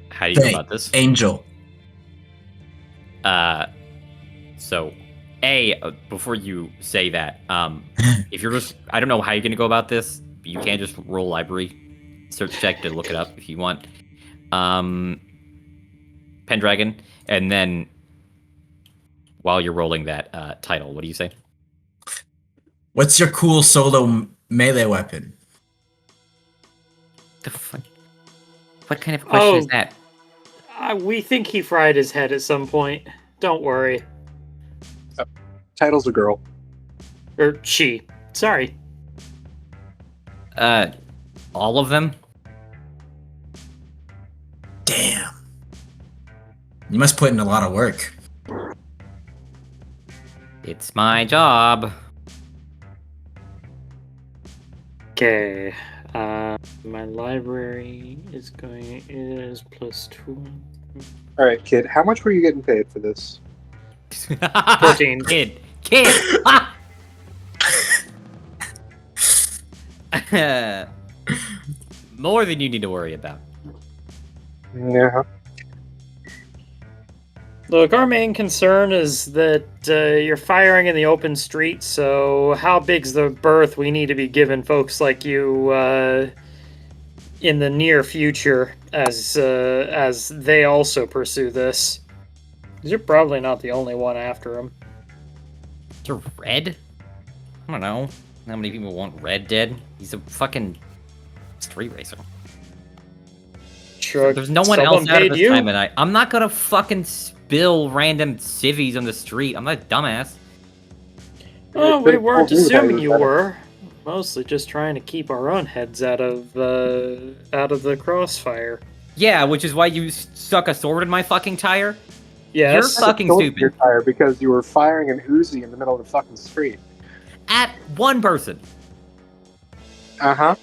How do you go Hey, about this? Angel. So, before you say that, if you're just, I don't know how you're gonna go about this, but you can just roll library search check to look it up if you want. Pendragon, and then while you're rolling that title, what do you say? What's your cool solo melee weapon? The fuck? What kind of question is Oh. that? We think he fried his head at some point. Don't worry. Title's a girl. Or she. Sorry. All of them? Damn. You must put in a lot of work. It's my job. Okay. My library is +2. All right, kid. How much were you getting paid for this? 14. Kid! Ah! More than you need to worry about. Yeah. Look, our main concern is that you're firing in the open street, so how big's the berth we need to be giving folks like you in the near future as they also pursue this? 'Cause you're probably not the only one after him. To Red? I don't know. How many people want Red dead? He's a fucking street racer. Sure, There's no one someone else out of paid this you. time of night. I'm not gonna fucking spill random civvies on the street. I'm not a dumbass. Oh, we Could've weren't told you that assuming was you better. were. Mostly just trying to keep our own heads out of the crossfire. Yeah, which is why you stuck a sword in my fucking tire. Yes. You're fucking Told stupid. your tire because you were firing an Uzi in the middle of the fucking street. At one person. Uh-huh.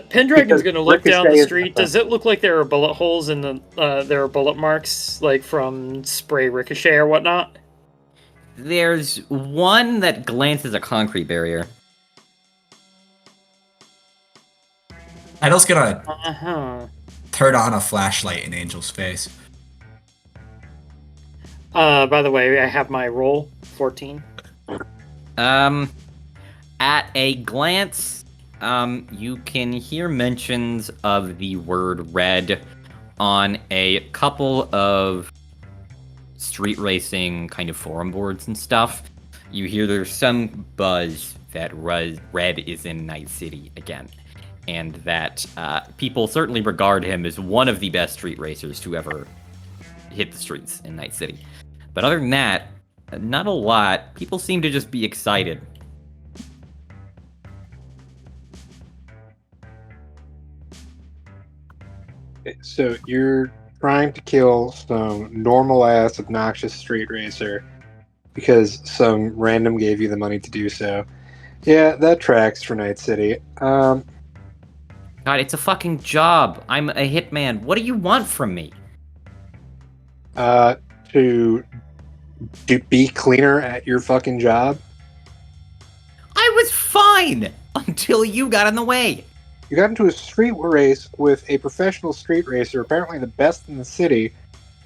Pendragon's Because gonna look down the Ricochet is street. the- Does it look like there are bullet holes in the there are bullet marks like from spray ricochet or whatnot? There's one that glances a concrete barrier. Idol's gonna Uh-huh. turn on a flashlight in Angel's face. By the way, I have my roll 14. At a glance, you can hear mentions of the word red on a couple of street racing kind of forum boards and stuff. You hear there's some buzz that Red is in Night City again, and that people certainly regard him as one of the best street racers to ever hit the streets in Night City. But other than that, not a lot. People seem to just be excited. So you're trying to kill some normal ass obnoxious street racer because some random gave you the money to do so. Yeah, that tracks for Night City. God, it's a fucking job. I'm a hitman. What do you want from me? To be cleaner at your fucking job. I was fine until you got in the way. You got into a street race with a professional street racer, apparently the best in the city,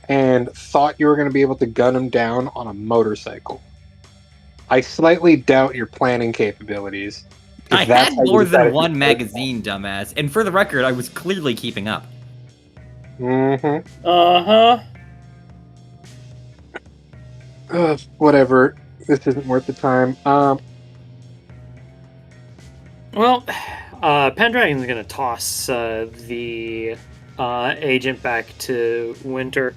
and thought you were going to be able to gun him down on a motorcycle. I slightly doubt your planning capabilities. I had more than one magazine, dumbass. And for the record, I was clearly keeping up. Mm-hmm. Whatever. This isn't worth the time. Well, Pendragon's gonna toss the agent back to Winter.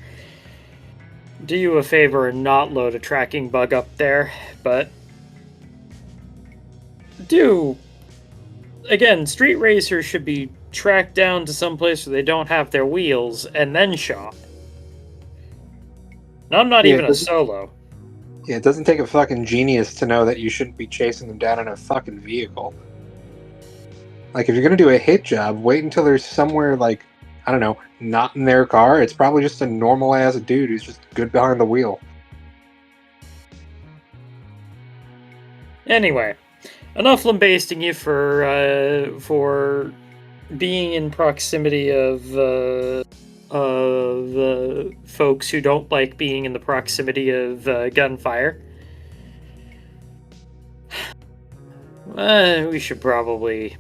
Do you a favor and not load a tracking bug up there, but again, street racers should be tracked down to some place where they don't have their wheels and then shot. Now, I'm not even a solo. Yeah, it doesn't take a fucking genius to know that you shouldn't be chasing them down in a fucking vehicle. Like, if you're gonna do a hit job, wait until there's somewhere, like, I don't know, not in their car. It's probably just a normal-ass dude who's just good behind the wheel. Anyway, enough lambasting you for being in proximity of folks who don't like being in the proximity of gunfire. We should probably...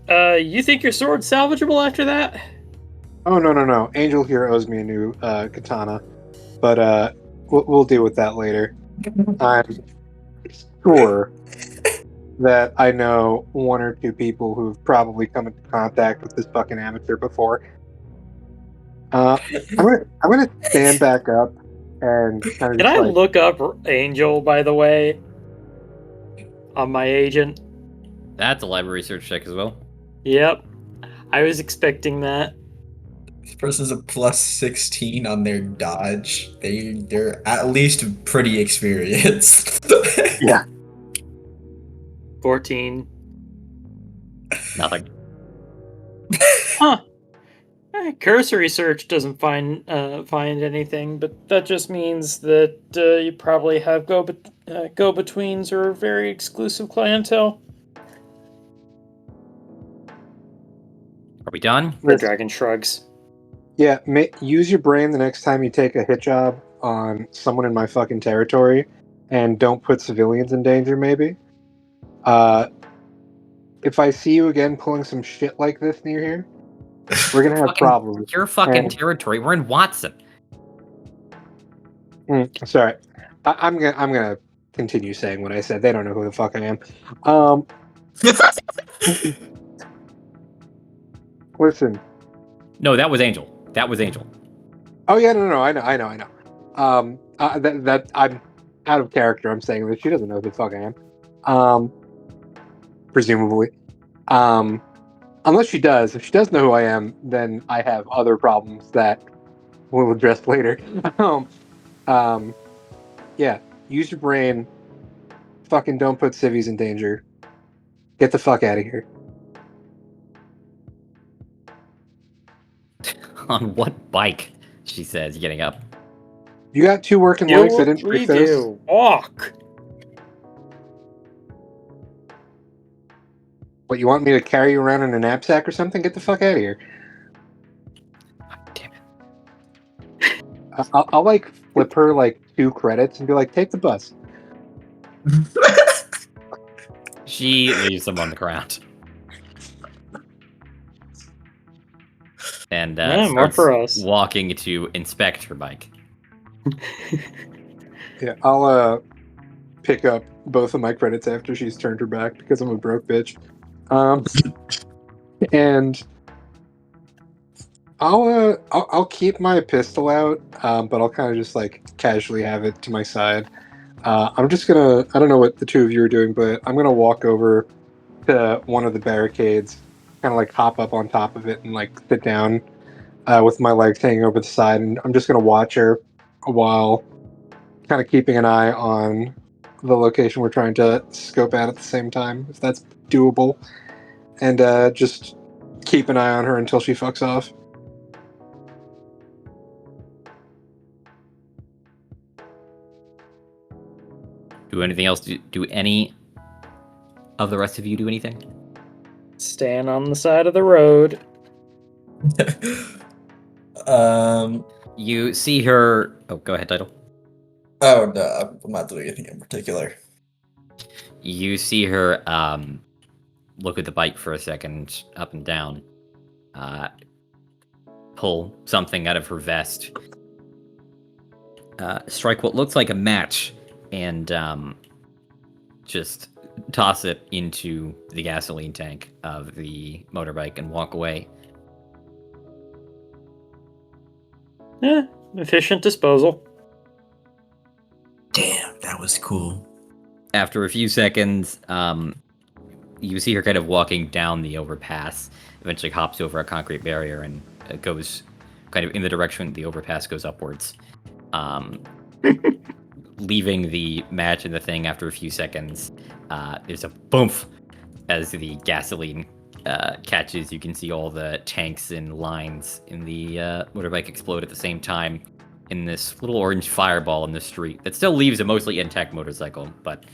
you think your sword's salvageable after that? Oh, no. Angel here owes me a new katana. But we'll deal with that later. I'm sure that I know one or two people who've probably come into contact with this fucking amateur before. I'm gonna stand back up and kind of. Can I look up Angel, by the way, on my agent? That's a library research check as well. Yep, I was expecting that. This person's a plus 16 on their dodge. They're at least pretty experienced. Yeah. 14. Nothing. Huh. Cursory search doesn't find anything, but that just means that you probably have go-betweens or very exclusive clientele. Are we done? The dragon shrugs. Yeah, use your brain the next time you take a hit job on someone in my fucking territory, and don't put civilians in danger, maybe. If I see you again pulling some shit like this near here, we're gonna have problems. Your fucking territory. We're in Watson. Sorry, I'm gonna continue saying what I said. They don't know who the fuck I am. Listen. No, that was Angel. Oh yeah, no, I know. That I'm out of character. I'm saying that she doesn't know who the fuck I am. Presumably. Unless she does. If she does know who I am, then I have other problems that we'll address later. Yeah, use your brain. Fucking don't put civvies in danger. Get the fuck out of here. On what bike? She says, getting up. You got two working legs. I didn't break those. Walk. What, you want me to carry you around in a knapsack or something? Get the fuck out of here. Damn it. I'll like flip her like 2 credits and be like, take the bus. She leaves them on the ground. And More starts for us. walking to inspect her bike. Yeah, I'll pick up both of my credits after she's turned her back because I'm a broke bitch. And I'll keep my pistol out, but I'll kind of just like casually have it to my side. I'm just gonna, I don't know what the two of you are doing, but I'm gonna walk over to one of the barricades, kind of like hop up on top of it and like sit down with my legs hanging over the side, and I'm just gonna watch her while kind of keeping an eye on the location we're trying to scope out at the same time, if that's doable, and just keep an eye on her until she fucks off. Do anything else? Do any of the rest of you do anything? Stand on the side of the road. You see her. Oh, go ahead, Title. Oh no, I'm not doing anything in particular. You see her look at the bike for a second, up and down, pull something out of her vest, strike what looks like a match, and just toss it into the gasoline tank of the motorbike and walk away. Yeah, efficient disposal. Damn, that was cool. After a few seconds, you see her kind of walking down the overpass, eventually hops over a concrete barrier and goes kind of in the direction the overpass goes upwards. Leaving the match in the thing after a few seconds, there's a boomf as the gasoline catches. You can see all the tanks and lines in the motorbike explode at the same time in this little orange fireball in the street that still leaves a mostly intact motorcycle, but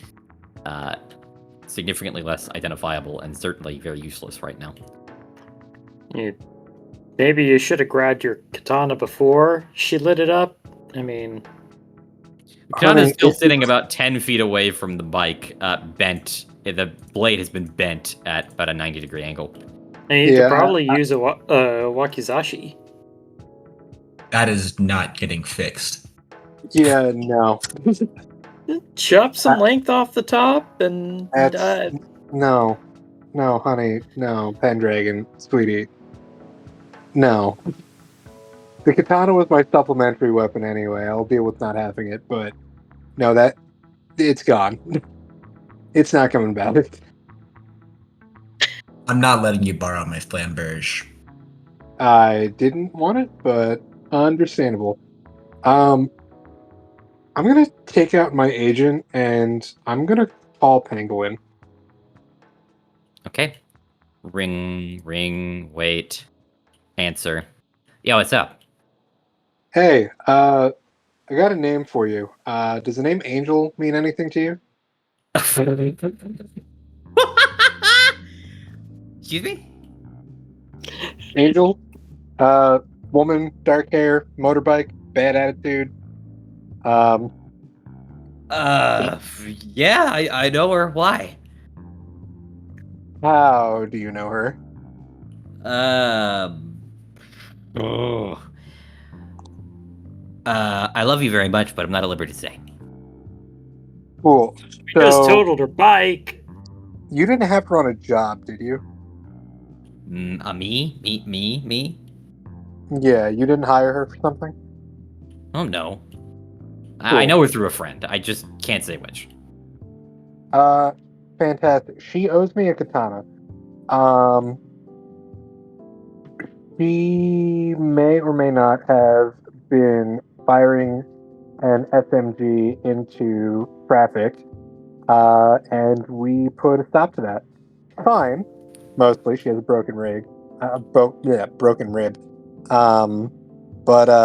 significantly less identifiable and certainly very useless right now. Maybe you should have grabbed your katana before she lit it up. I mean, Katana's still sitting about 10 feet away from the bike, bent. The blade has been bent at about a 90-degree angle. and you could probably use a wakizashi. That is not getting fixed. Yeah, no. Chop some length off the top and No, honey, no, Pendragon, sweetie, no. The katana was my supplementary weapon anyway. I'll deal with not having it, but no, that it's gone. It's not coming back. I'm not letting you borrow my flamberge. I didn't want it, but understandable. I'm gonna take out my agent and I'm gonna call Pangolin. Okay. Ring, wait. Answer. Yo, what's up? Hey, I got a name for you. Does the name Angel mean anything to you? Excuse me? Angel, woman, dark hair, motorbike, bad attitude. Yeah, I know her. Why? How do you know her? I love you very much, but I'm not at liberty to say. Cool. You just totaled her bike. You didn't have her on a job, did you? Me? Yeah, you didn't hire her for something? Oh, no. Cool. I know her through a friend. I just can't say which. Fantastic. She owes me a katana. She may or may not have been firing an SMG into traffic, and we put a stop to that. Fine. Mostly, she has a broken rib. Broken rib. Yeah,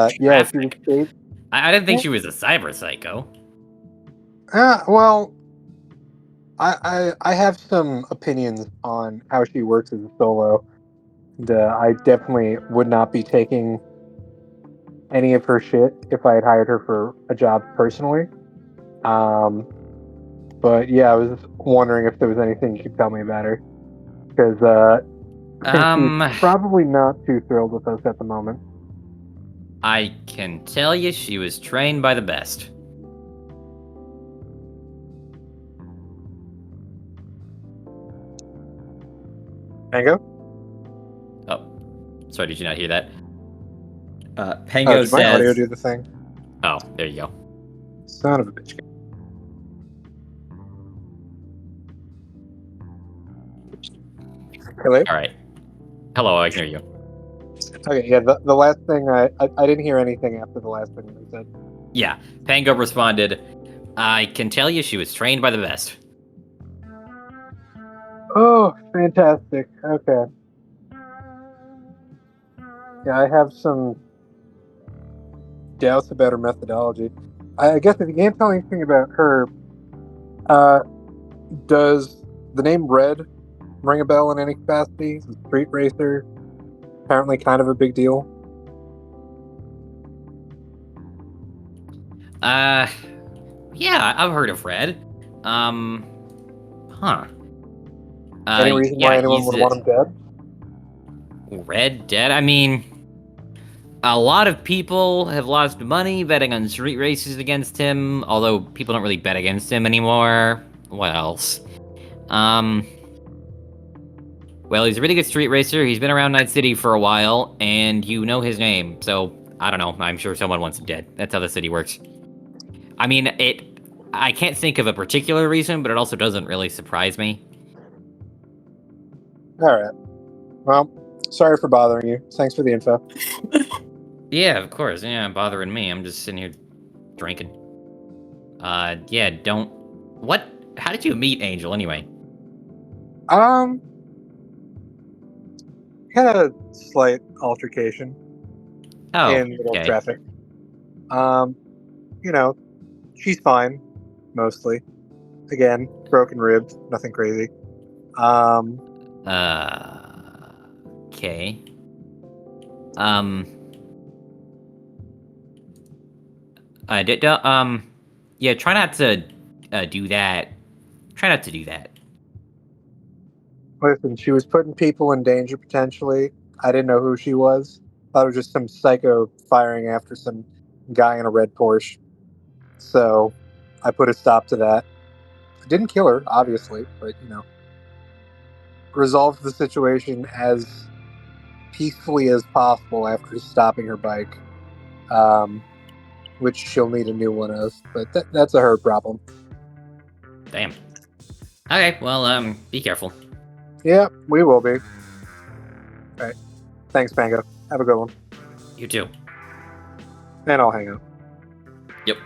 she was. I didn't think she was a cyber psycho. Well, I have some opinions on how she works as a solo. And, I definitely would not be taking any of her shit if I had hired her for a job personally. But yeah, I was wondering if there was anything you could tell me about her. Because I think she's probably not too thrilled with us at the moment. I can tell you she was trained by the best. Mango? Oh, sorry, did you not hear that? Oh, Pango did my audio says... do the thing? Oh, there you go. Son of a bitch. Hello? Alright. Hello, I can hear you. Okay, yeah, the last thing, I didn't hear anything after the last thing you said. Yeah, Pango responded, I can tell you she was trained by the best. Oh, fantastic. Okay. Yeah, I have some doubts about her methodology. I guess if you can't tell anything about her, does the name Red ring a bell in any capacity? Street racer, apparently kind of a big deal. Yeah, I've heard of Red. Huh. Any reason why anyone would want him dead? Red dead? I mean, a lot of people have lost money betting on street races against him, although people don't really bet against him anymore. What else? Well, he's a really good street racer. He's been around Night City for a while, and you know his name, so I don't know. I'm sure someone wants him dead. That's how the city works. I mean, I can't think of a particular reason, but it also doesn't really surprise me. Alright. Well, sorry for bothering you. Thanks for the info. Yeah, of course. Yeah, bothering me. I'm just sitting here drinking. Yeah, don't... What? How did you meet Angel, anyway? Had a slight altercation Oh, in middle okay. traffic. You know, she's fine, mostly. Again, broken ribs, nothing crazy. Okay. Yeah, try not to, do that. Try not to do that. Listen, she was putting people in danger potentially. I didn't know who she was. Thought it was just some psycho firing after some guy in a red Porsche. So I put a stop to that. I didn't kill her, obviously, but resolved the situation as peacefully as possible after stopping her bike, which she'll need a new one of. But that's a her problem. Damn. Okay, well, be careful. Yeah, we will be. All right. Thanks, Pango. Have a good one. You too. And I'll hang out. Yep.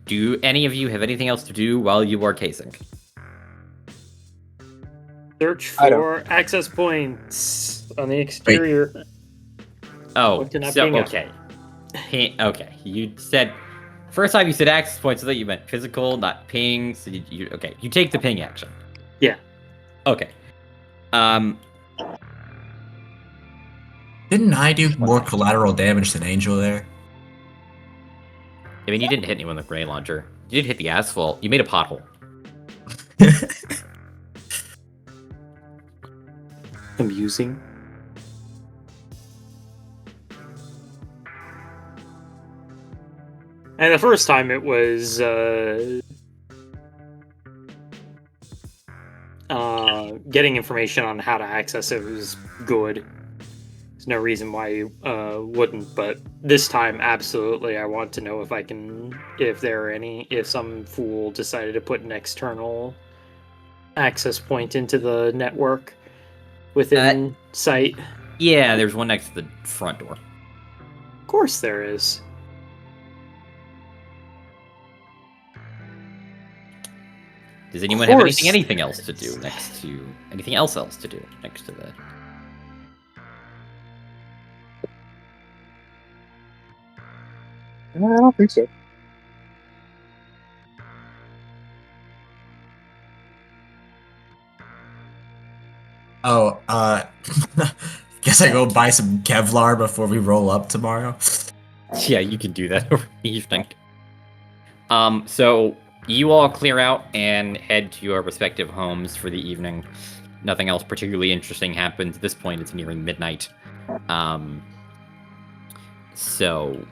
Do any of you have anything else to do while you are casing? Search for access points on the exterior. Oh, so, okay. Okay, you said... First time you said access points, I thought you meant physical, not ping. So okay, you take the ping action. Yeah. Okay. Didn't I do more collateral damage than Angel there? I mean, you didn't hit anyone with a grenade launcher. You did hit the asphalt. You made a pothole. Amusing. And the first time it was getting information on how to access it was good. There's no reason why you wouldn't, but this time absolutely I want to know if some fool decided to put an external access point into the network within sight. Yeah, there's one next to the front door. Of course there is. Does anyone have anything else to do next to anything else to do next to the? I don't think so. Oh, guess I go buy some Kevlar before we roll up tomorrow. Yeah, you can do that over the evening. So You all clear out and head to your respective homes for the evening. Nothing else particularly interesting happens. At this point, it's nearing midnight. So,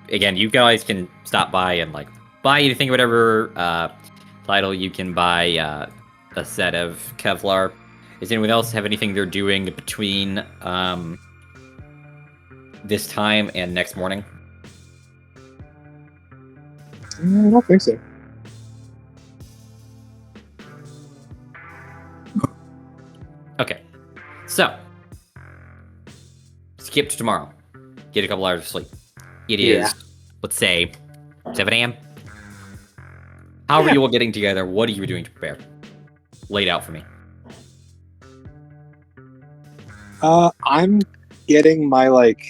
again, you guys can stop by and, like, buy anything, whatever. Title, you can buy a set of Kevlar. Does anyone else have anything they're doing between this time and next morning? I don't think so. Okay. So, skip to tomorrow. Get a couple hours of sleep. It is, Yeah. let's say, 7 a.m. How are you all getting together? What are you doing to prepare? Lay it out for me. I'm getting my like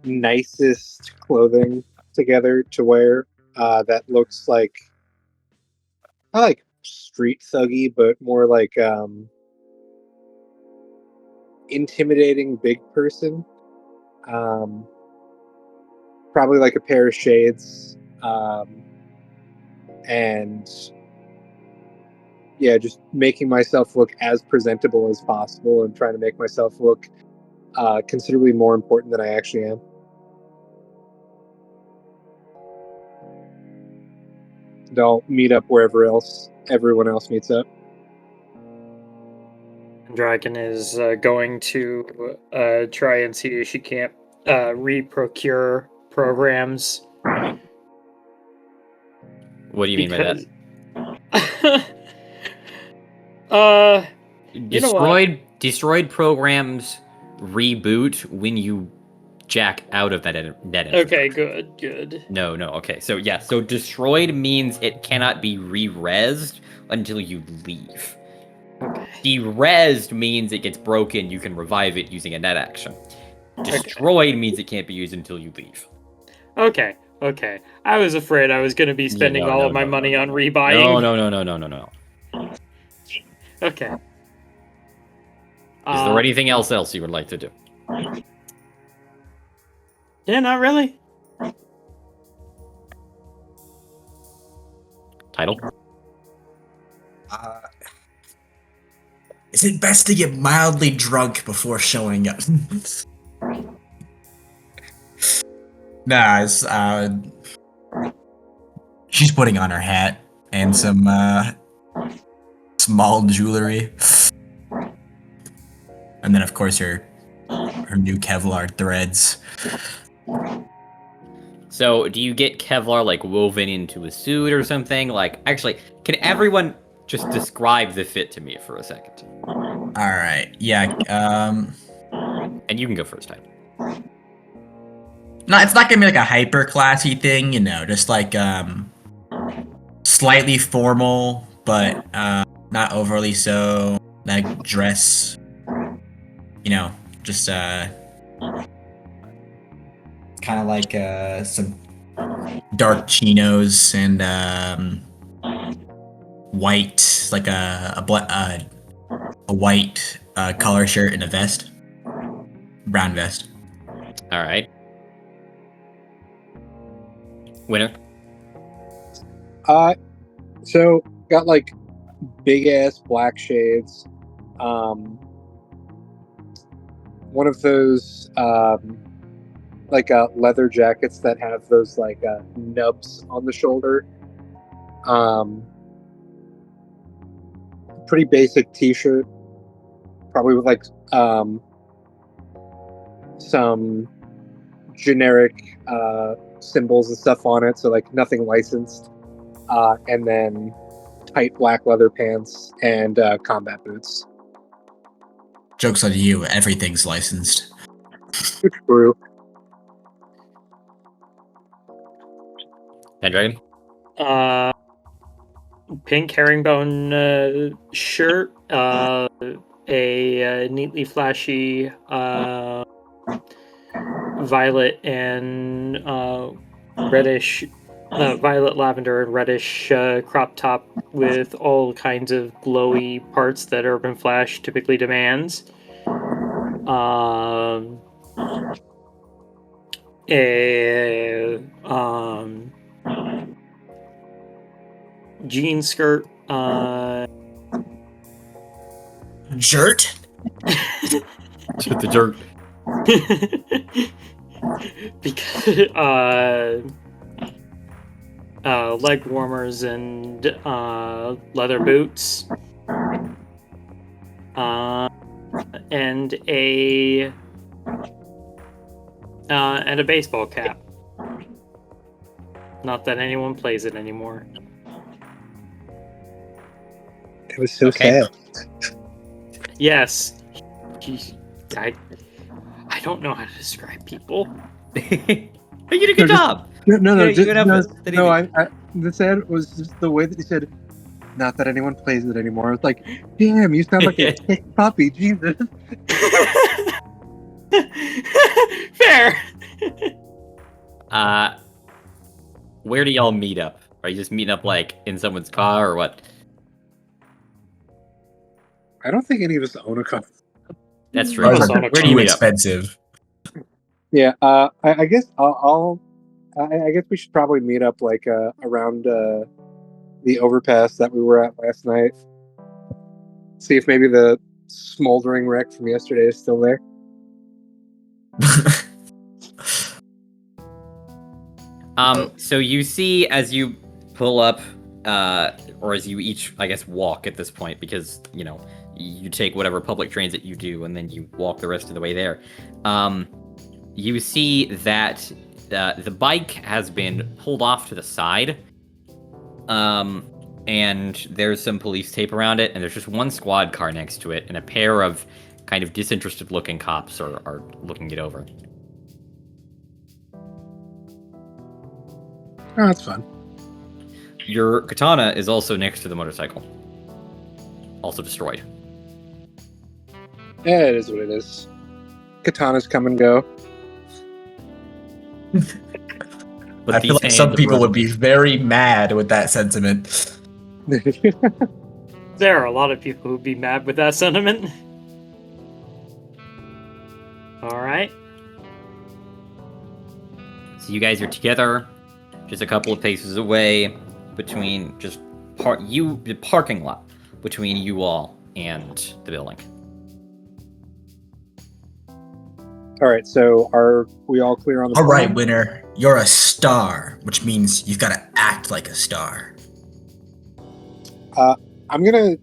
nicest clothing together to wear. That looks like not like street thuggy, but more like intimidating big person. Probably like a pair of shades, and yeah, just making myself look as presentable as possible and trying to make myself look considerably more important than I actually am. They'll meet up wherever everyone else meets up. Dragon is going to try and see if she can't re-procure programs. What do you mean by that? You know what? Destroyed programs reboot when you jack out of that net Okay, good. No, okay. So yeah, so destroyed means it cannot be re-resed until you leave. Okay. Derezzed means it gets broken, you can revive it using a net action. Destroyed means it can't be used until you leave. Okay. I was afraid I was going to be spending all of my money on rebuying. No. Okay. Is there anything else you would like to do? Yeah, not really. Title? Is it best to get mildly drunk before showing up? Nah, it's, she's putting on her hat and some, small jewelry. And then, of course, her new Kevlar threads. So, do you get Kevlar, like, woven into a suit or something? Like, actually, can everyone just describe the fit to me for a second? Alright, yeah, And you can go first, Title. No, it's not gonna be like a hyper classy thing, you know, just like slightly formal, but not overly so. Like dress, you know, just kind of like some dark chinos and white, like a white collar shirt and a vest, brown vest. All right. Winner? So got like big ass black shades. One of those like leather jackets that have those like nubs on the shoulder. Pretty basic t-shirt, probably with like some generic symbols and stuff on it, so like nothing licensed, and then tight black leather pants and combat boots. Joke's on you, everything's licensed. It's true. Pendragon? Pink herringbone shirt, a neatly flashy violet and reddish, violet, lavender, and reddish crop top with all kinds of glowy parts that Urban Flash typically demands. jean skirt. Jert? Just the jerk. Because leg warmers and leather boots, and a baseball cap. Not that anyone plays it anymore. It was so Okay. sad. Yes, I don't know how to describe people. Hey, you did a good job. No, Yeah, you would have it. the sad was just the way that you said, not that anyone plays it anymore. It's like, damn, you sound like a sick puppy, Jesus. Fair. Where do y'all meet up? Are you just meeting up like in someone's car or what? I don't think any of us own a car. That's true. Cars Where are do you too meet up? expensive. Yeah, I guess I guess we should probably meet up like around the overpass that we were at last night. See if maybe the smoldering wreck from yesterday is still there. So you see as you pull up, or as you each, I guess, walk at this point, because, you know, you take whatever public transit you do and then you walk the rest of the way there. You see that the bike has been pulled off to the side, and there's some police tape around it, and there's just one squad car next to it, and a pair of kind of disinterested looking cops are looking it over. Oh, that's fun. Your katana is also next to the motorcycle. Also destroyed. Yeah, it is what it is. Katanas come and go. But I feel these like some hands people were- would be very mad with that sentiment. There are a lot of people who'd be mad with that sentiment. Alright. So you guys are together, just a couple of paces away between just the parking lot between you all and the building. All right, so are we all clear on the All right, plan? winner. You're a star, which means you've got to act like a star. I'm gonna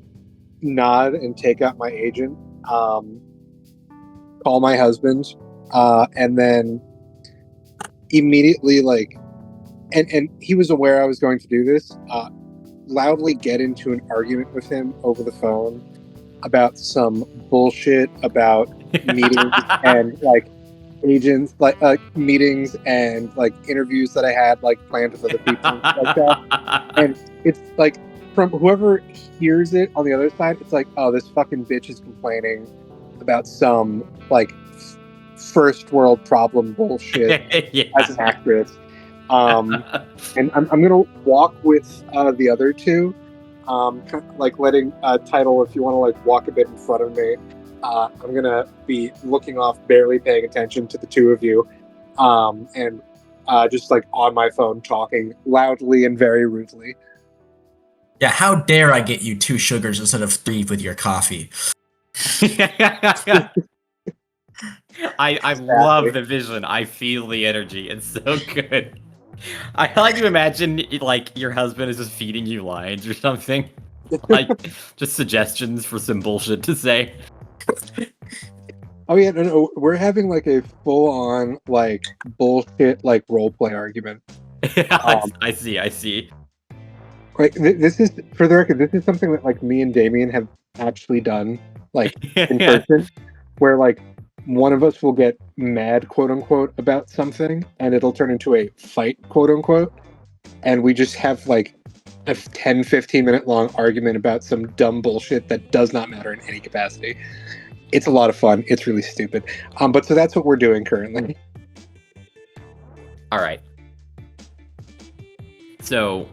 nod and take out my agent, call my husband, and then immediately, like, and he was aware I was going to do this, loudly get into an argument with him over the phone about some bullshit about meetings and like agents, like meetings and like interviews that I had like planned with other people and stuff like that. And it's like, from whoever hears it on the other side, it's like, oh, this fucking bitch is complaining about some like first world problem bullshit Yeah. as an actress. And I'm gonna walk with the other two, kind of like letting Title, if you want to like walk a bit in front of me. I'm gonna be looking off, barely paying attention to the two of you, and just like on my phone talking loudly and very rudely. Yeah, how dare I get you 2 sugars instead of 3 with your coffee? I love the vision. I feel the energy. It's so good. I like to imagine like your husband is just feeding you lines or something. Like just suggestions for some bullshit to say. Oh yeah, no, we're having like a full-on like bullshit like role play argument. I see. Like this is, for the record, this is something that like me and Damien have actually done like in person, where like one of us will get mad, quote unquote, about something, and it'll turn into a fight, quote unquote, and we just have like a 10-15 minute long argument about some dumb bullshit that does not matter in any capacity. It's a lot of fun. It's really stupid. But so that's what we're doing currently. All right. So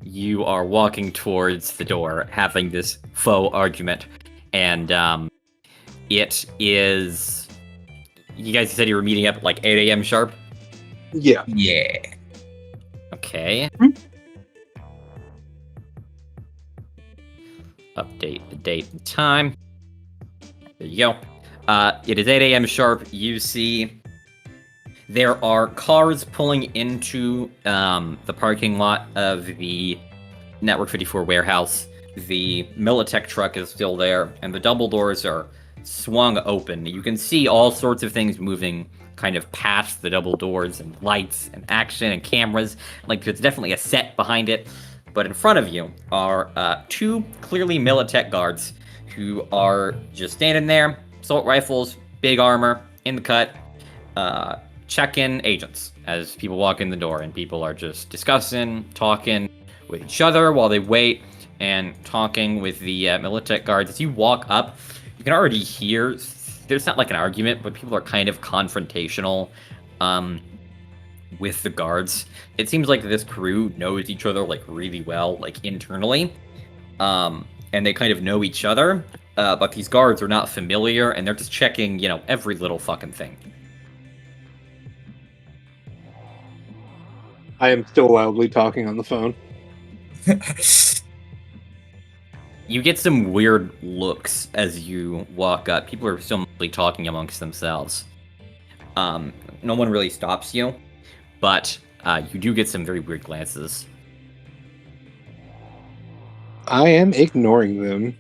you are walking towards the door, having this faux argument, and it is. You guys said you were meeting up at like 8 a.m. sharp? Yeah. Yeah. Okay. update the date and time. There you go. It is 8 a.m. sharp. You see there are cars pulling into the parking lot of the Network 54 warehouse. The Militech truck is still there, and the double doors are swung open. You can see all sorts of things moving kind of past the double doors, and lights and action and cameras. Like, there's definitely a set behind it. But in front of you are two clearly Militech guards who are just standing there, assault rifles, big armor, in the cut, check-in agents as people walk in the door, and people are just discussing, talking with each other while they wait, and talking with the Militech guards. As you walk up, you can already hear, there's not like an argument, but people are kind of confrontational with the guards. It seems like this crew knows each other like really well, like internally, and they kind of know each other, but these guards are not familiar, and they're just checking, you know, every little fucking thing. I am still loudly talking on the phone. You get some weird looks as you walk up. People are still mostly talking amongst themselves. No one really stops you, but you do get some very weird glances. I am ignoring them.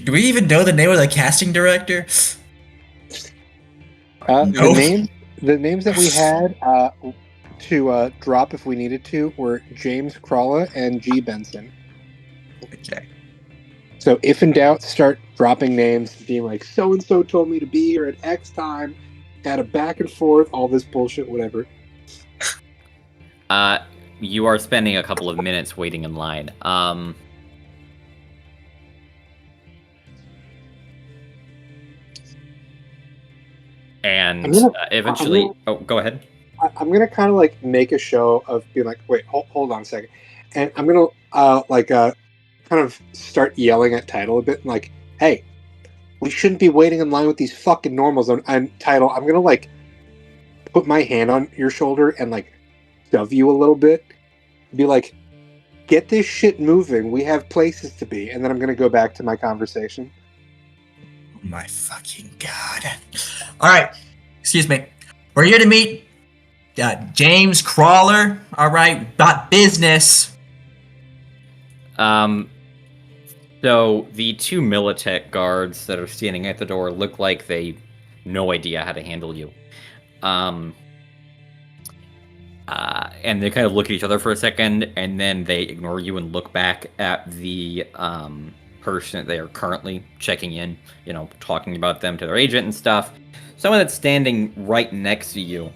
Do we even know the name of the casting director? No. The names that we had to drop if we needed to were James Crawla and G. Benson. Okay. So if in doubt, start dropping names, being like, so-and-so told me to be here at X time, had a back and forth, all this bullshit, whatever. You are spending a couple of minutes waiting in line. And eventually... go ahead. I'm going to kind of like make a show of being like, wait, hold on a second. And I'm going to kind of start yelling at TIDAL a bit, like, hey, we shouldn't be waiting in line with these fucking normals. And TIDAL, I'm going to like put my hand on your shoulder and like shove you a little bit. Be like, get this shit moving. We have places to be. And then I'm going to go back to my conversation. Oh my fucking god. Alright, excuse me. We're here to meet James Crawler. Alright, got business. So the two Militech guards that are standing at the door look like they no idea how to handle you. And they kind of look at each other for a second, and then they ignore you and look back at the person that they are currently checking in, you know, talking about them to their agent and stuff. Someone that's standing right next to you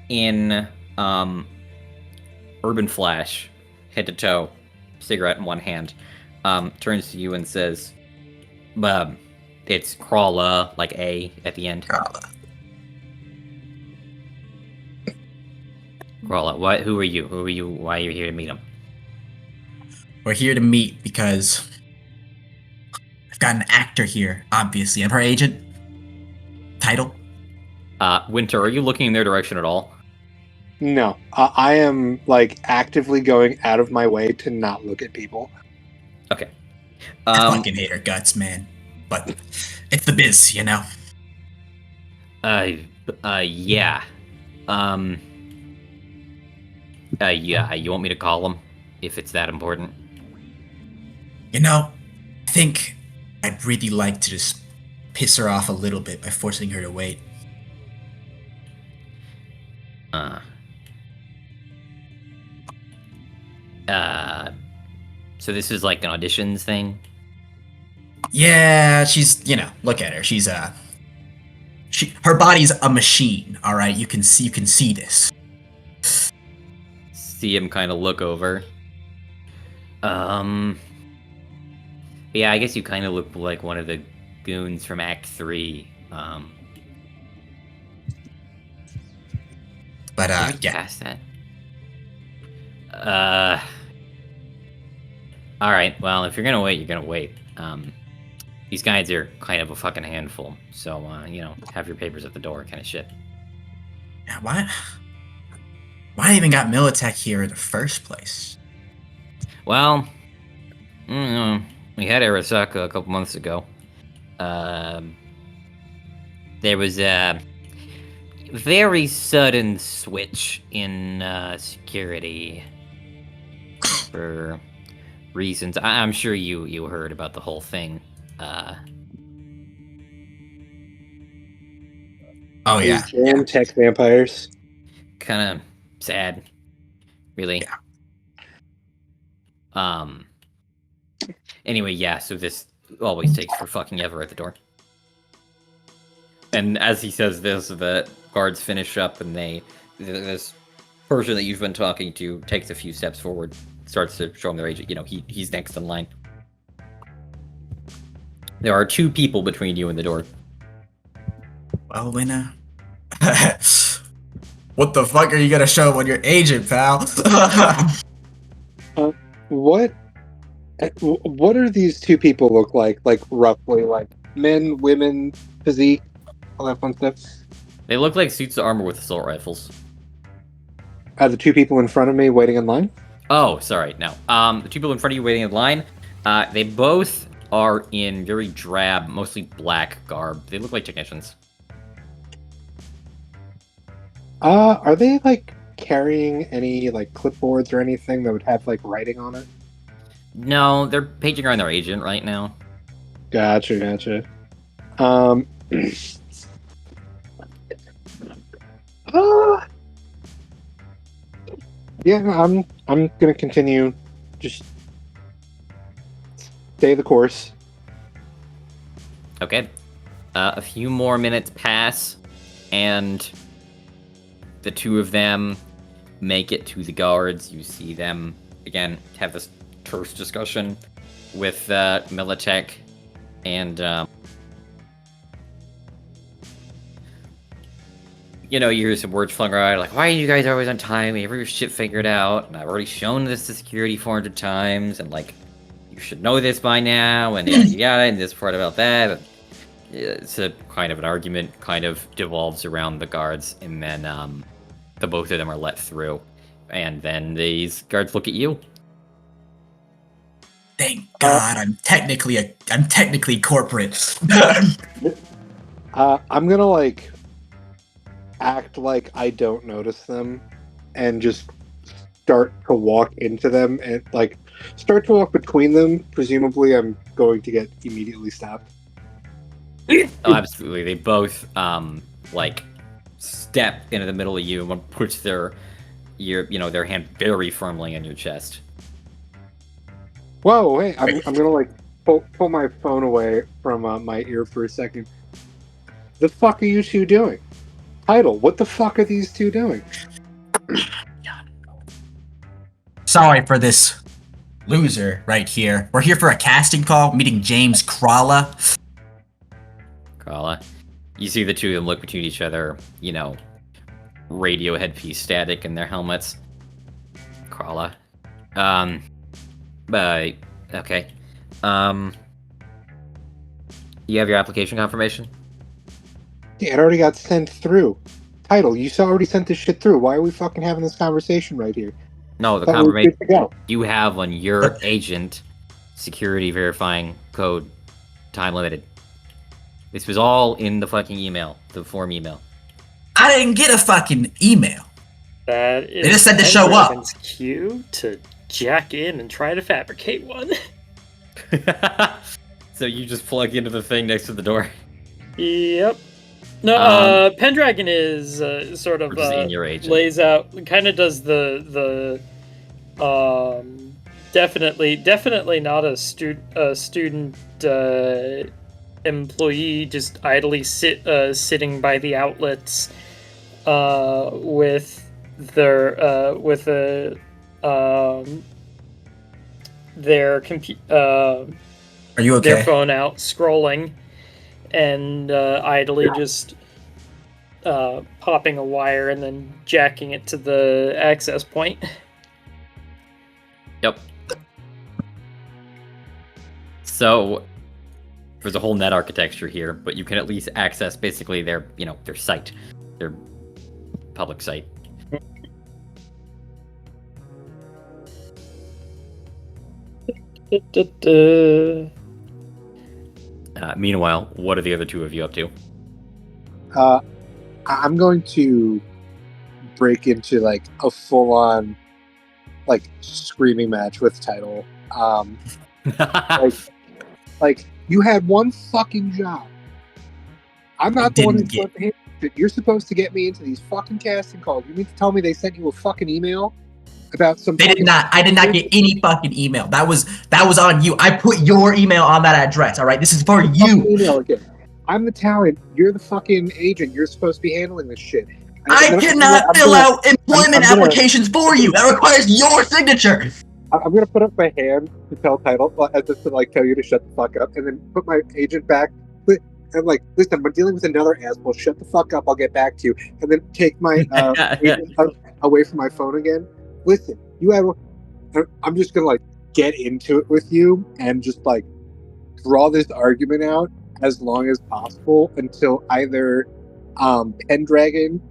in Urban Flash, head to toe, cigarette in one hand, turns to you and says, it's Crawla, like A at the end. Crawla, who are you? Who are you? Why are you here to meet him? We're here to meet because I've got an actor here, obviously. I'm her agent. TIDAL? Winter, are you looking in their direction at all? No, I am like actively going out of my way to not look at people. Okay. I fucking hate her guts, man. But it's the biz, you know? Yeah. Yeah, you want me to call him? If it's that important? You know, I think I'd really like to just piss her off a little bit by forcing her to wait. So this is like an auditions thing? Yeah, she's, you know, look at her. She's her body's a machine, all right? You can see this. See him kind of look over. Yeah, I guess you kind of look like one of the goons from Act 3. But, yeah. Past that. Alright, well, if you're gonna wait, you're gonna wait. These guys are kind of a fucking handful, so, you know, have your papers at the door kind of shit. Yeah, why I even got Militech here in the first place? Well, We had Arasaka a couple months ago. There was a very sudden switch in security for reasons. I'm sure you heard about the whole thing. Oh yeah. Jam tech vampires. Kind of sad, really. Yeah. Anyway, yeah. So this always takes for fucking ever at the door. And as he says this, the guards finish up, and this person that you've been talking to takes a few steps forward, starts to show him their agent. You know, he's next in line. There are 2 people between you and the door. Well, Lena. What the fuck are you gonna show when you're agent, pal? What do these 2 people look like? Like, roughly, like, men, women, physique, all that fun stuff? They look like suits of armor with assault rifles. Are the 2 people in front of me waiting in line? Oh, sorry, no. The 2 people in front of you waiting in line, they both are in very drab, mostly black garb. They look like technicians. Are they, like, carrying any, like, clipboards or anything that would have, like, writing on it? No, they're paging around their agent right now. Gotcha. Yeah, I'm gonna continue. Just stay the course. Okay. A few more minutes pass, and the 2 of them make it to the guards. You see them, again, have this terse discussion with Militech, and, you know, you hear some words flung around, like, why are you guys always on time? We have your shit figured out, and I've already shown this to security 400 times, and, like, you should know this by now, and yada yada, and this part about that. It's a kind of an argument, kind of devolves around the guards, and then the both of them are let through, and then these guards look at you. Thank God, I'm technically corporate. I'm gonna, like, act like I don't notice them and just start to walk into them and, like, start to walk between them. Presumably I'm going to get immediately stopped. Oh, absolutely. They both, like, step into the middle of you, and one puts their hand very firmly in your chest. Whoa, hey, I'm gonna, like, pull my phone away from my ear for a second. The fuck are you 2 doing? TIDAL, what the fuck are these 2 doing? Sorry for this loser right here. We're here for a casting call, meeting James Crawler. You see the 2 of them look between each other, you know, radio headpiece static in their helmets. Crawler. Okay. You have your application confirmation? Yeah, it already got sent through. TIDAL, you already sent this shit through. Why are we fucking having this conversation right here? No, the Thought we were confirmation good to go. you have on your agent, security verifying code, time limited. This was all in the fucking email, the form email. I didn't get a fucking email. That is They just said to show up. Pendragon's cue to jack in and try to fabricate one. So you just plug into the thing next to the door. Yep. No, Pendragon is sort of Just in your agent. lays out, kind of does the definitely not a student employee just idly sitting by the outlets with their Are you okay? their phone out scrolling and idly just popping a wire and then jacking it to the access point. Yep. So there's a whole net architecture here, but you can at least access basically their site, their public site. Meanwhile, what are the other two of you up to? I'm going to break into like a full-on like screaming match with Title. Like you had one fucking job. I'm not the one who's supposed to handle it. You're supposed to get me into these fucking casting calls. You mean to tell me they sent you a fucking email about some? They did not. I did not get any fucking email. That was on you. I put your email on that address. All right, this is for you. Email again. I'm the talent. You're the fucking agent. You're supposed to be handling this shit. I cannot fill out employment applications for you. That requires your signature. I'm gonna put up my hand to tell Title, as if to like tell you to shut the fuck up, and then put my agent back. I'm like, listen, I'm dealing with another asshole. Shut the fuck up. I'll get back to you. And then take my agent away from my phone again. Listen, you have. I'm just gonna like get into it with you and just like draw this argument out as long as possible until either Pendragon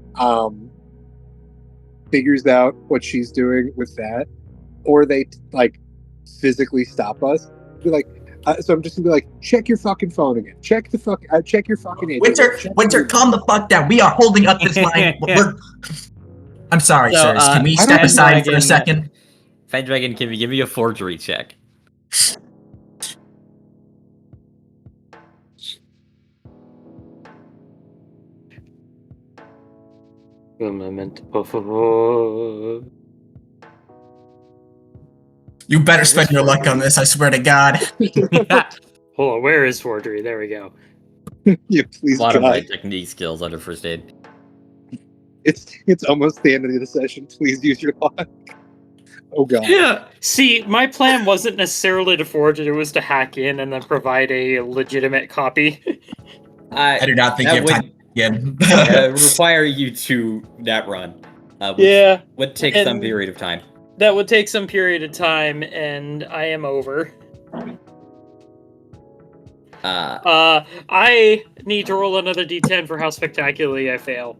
figures out what she's doing with that, or they like physically stop us. Be like, so I'm just gonna be like, check your fucking phone again. Check your fucking agent. Winter, calm the fuck down. We are holding up this line. I'm sorry, sirs. Can we step aside for a second? Pendragon, can you give me a forgery check? Un momento, por favor. You better spend your luck on this, I swear to God. Hold on, where is forgery? There we go. Yeah, please. A lot of my technique skills under first aid. It's almost the end of the session. Please use your luck. Oh god. Yeah. See, my plan wasn't necessarily to forge it; it was to hack in and then provide a legitimate copy. I do not think you have time again. It would require you to that run. Yeah. Would take some period of time. That would take some period of time, and I am over. I need to roll another d10 for how spectacularly I fail.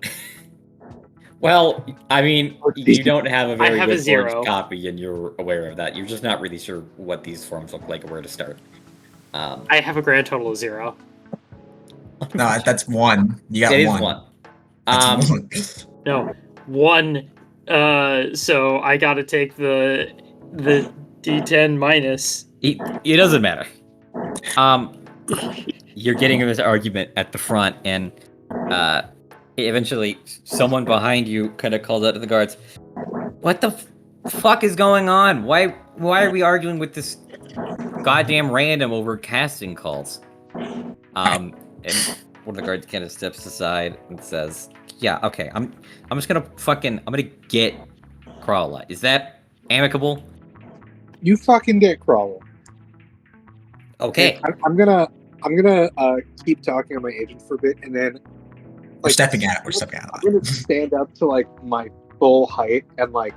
Well, I mean, you don't have a very good zero copy, and you're aware of that. You're just not really sure what these forms look like or where to start. I have a grand total of 0. No, that's 1. You got 1. It is 1. That's 1. No, 1. So I gotta take the d10 minus. It doesn't matter. You're getting in this argument at the front, and eventually someone behind you kind of calls out to the guards, "What the fuck is going on? Why are we arguing with this goddamn random over casting calls?" And one of the guards kind of steps aside and says, "Yeah, okay, I'm just gonna get Crawler. Is that amicable?" You fucking get Crawler. Okay. I'm gonna keep talking on my agent for a bit, and then We're stepping out. I'm gonna stand up to like my full height and like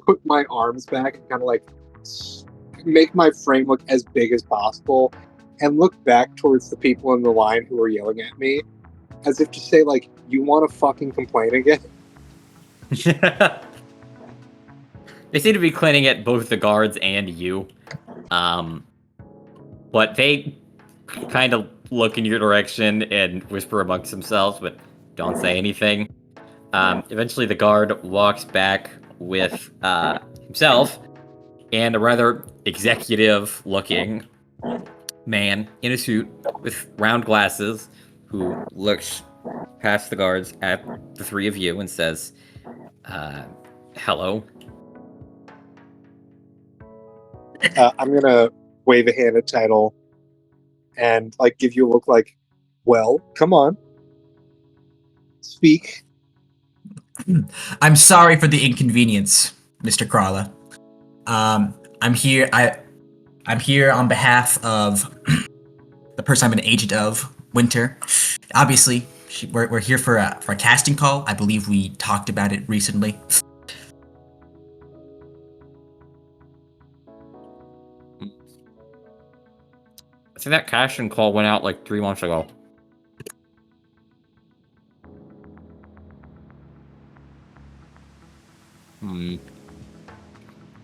put my arms back and kind of like make my frame look as big as possible, and look back towards the people in the line who are yelling at me, as if to say like, "You want to fucking complain again?" They seem to be cleaning at both the guards and you. But they kind of look in your direction and whisper amongst themselves, but don't say anything. Eventually the guard walks back with himself and a rather executive-looking man in a suit with round glasses who looks past the guards at the three of you and says, hello. I'm gonna wave a hand at Title and like give you a look like, well, come on, speak. I'm sorry for the inconvenience, Mr. Crawler. I'm here. I'm here on behalf of the person I'm an agent of, Winter. Obviously, we're here for a casting call. I believe we talked about it recently. So that casting call went out like 3 months ago.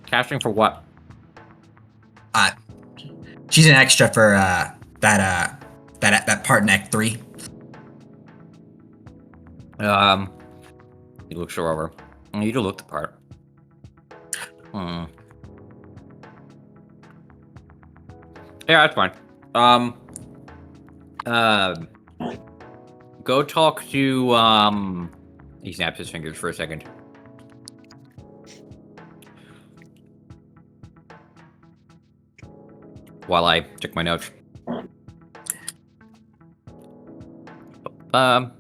Casting for what? She's an extra for that part in Act 3. He looks her over. You do look the part. Yeah, that's fine. Go talk to, he snaps his fingers for a second. While I check my notes. Or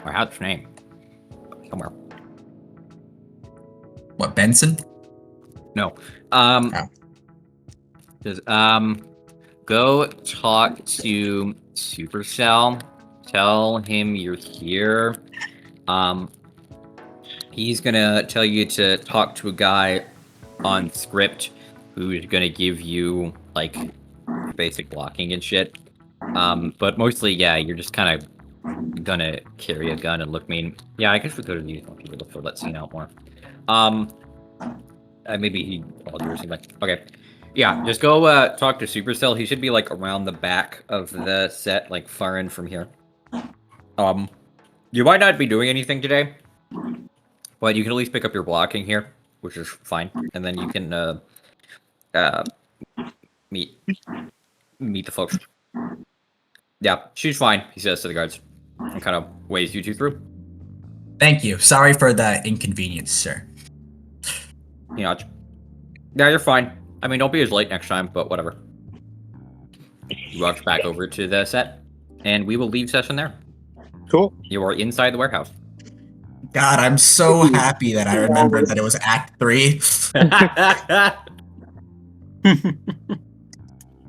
how's his name? Somewhere. What, Benson? No. Oh. Just, go talk to Supercell. Tell him you're here. He's gonna tell you to talk to a guy on script who's gonna give you, like, basic blocking and shit. But mostly, yeah, you're just kind of gonna carry a gun and look mean. Yeah, I guess we could have used one people for that scene out more. Maybe he called you or something. Okay. Yeah, just go talk to Supercell. He should be like around the back of the set, like far in from here. You might not be doing anything today, but you can at least pick up your blocking here, which is fine, and then you can meet the folks. Yeah, she's fine, he says to the guards, and kind of waves you two through. Thank you. Sorry for the inconvenience, sir. You know, yeah, you're fine. I mean, don't be as late next time, but whatever. You walk back over to the set, and we will leave session there. Cool. You are inside the warehouse. God, I'm so happy that I remembered that it was Act 3.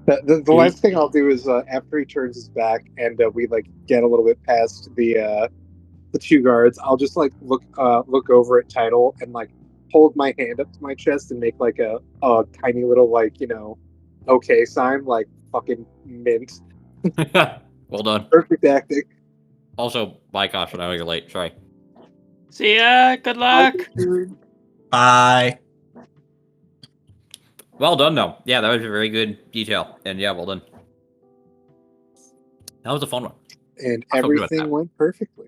The last thing I'll do is after he turns his back and we like get a little bit past the two guards, I'll just like look over at TIDAL and like hold my hand up to my chest and make like a tiny little like, you know, okay sign, like fucking mint. Well done. Perfect acting. Also, bye, caution. I know you're late. Sorry. See ya. Good luck. Bye. Well done, though. Yeah, that was a very good detail. And yeah, well done. That was a fun one. And I feel good about everything that. went perfectly.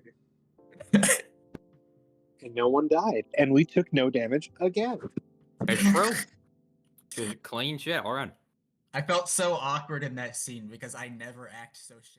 And no one died. And we took no damage again. It's true. Clean shit. All right. I felt so awkward in that scene because I never act so shady.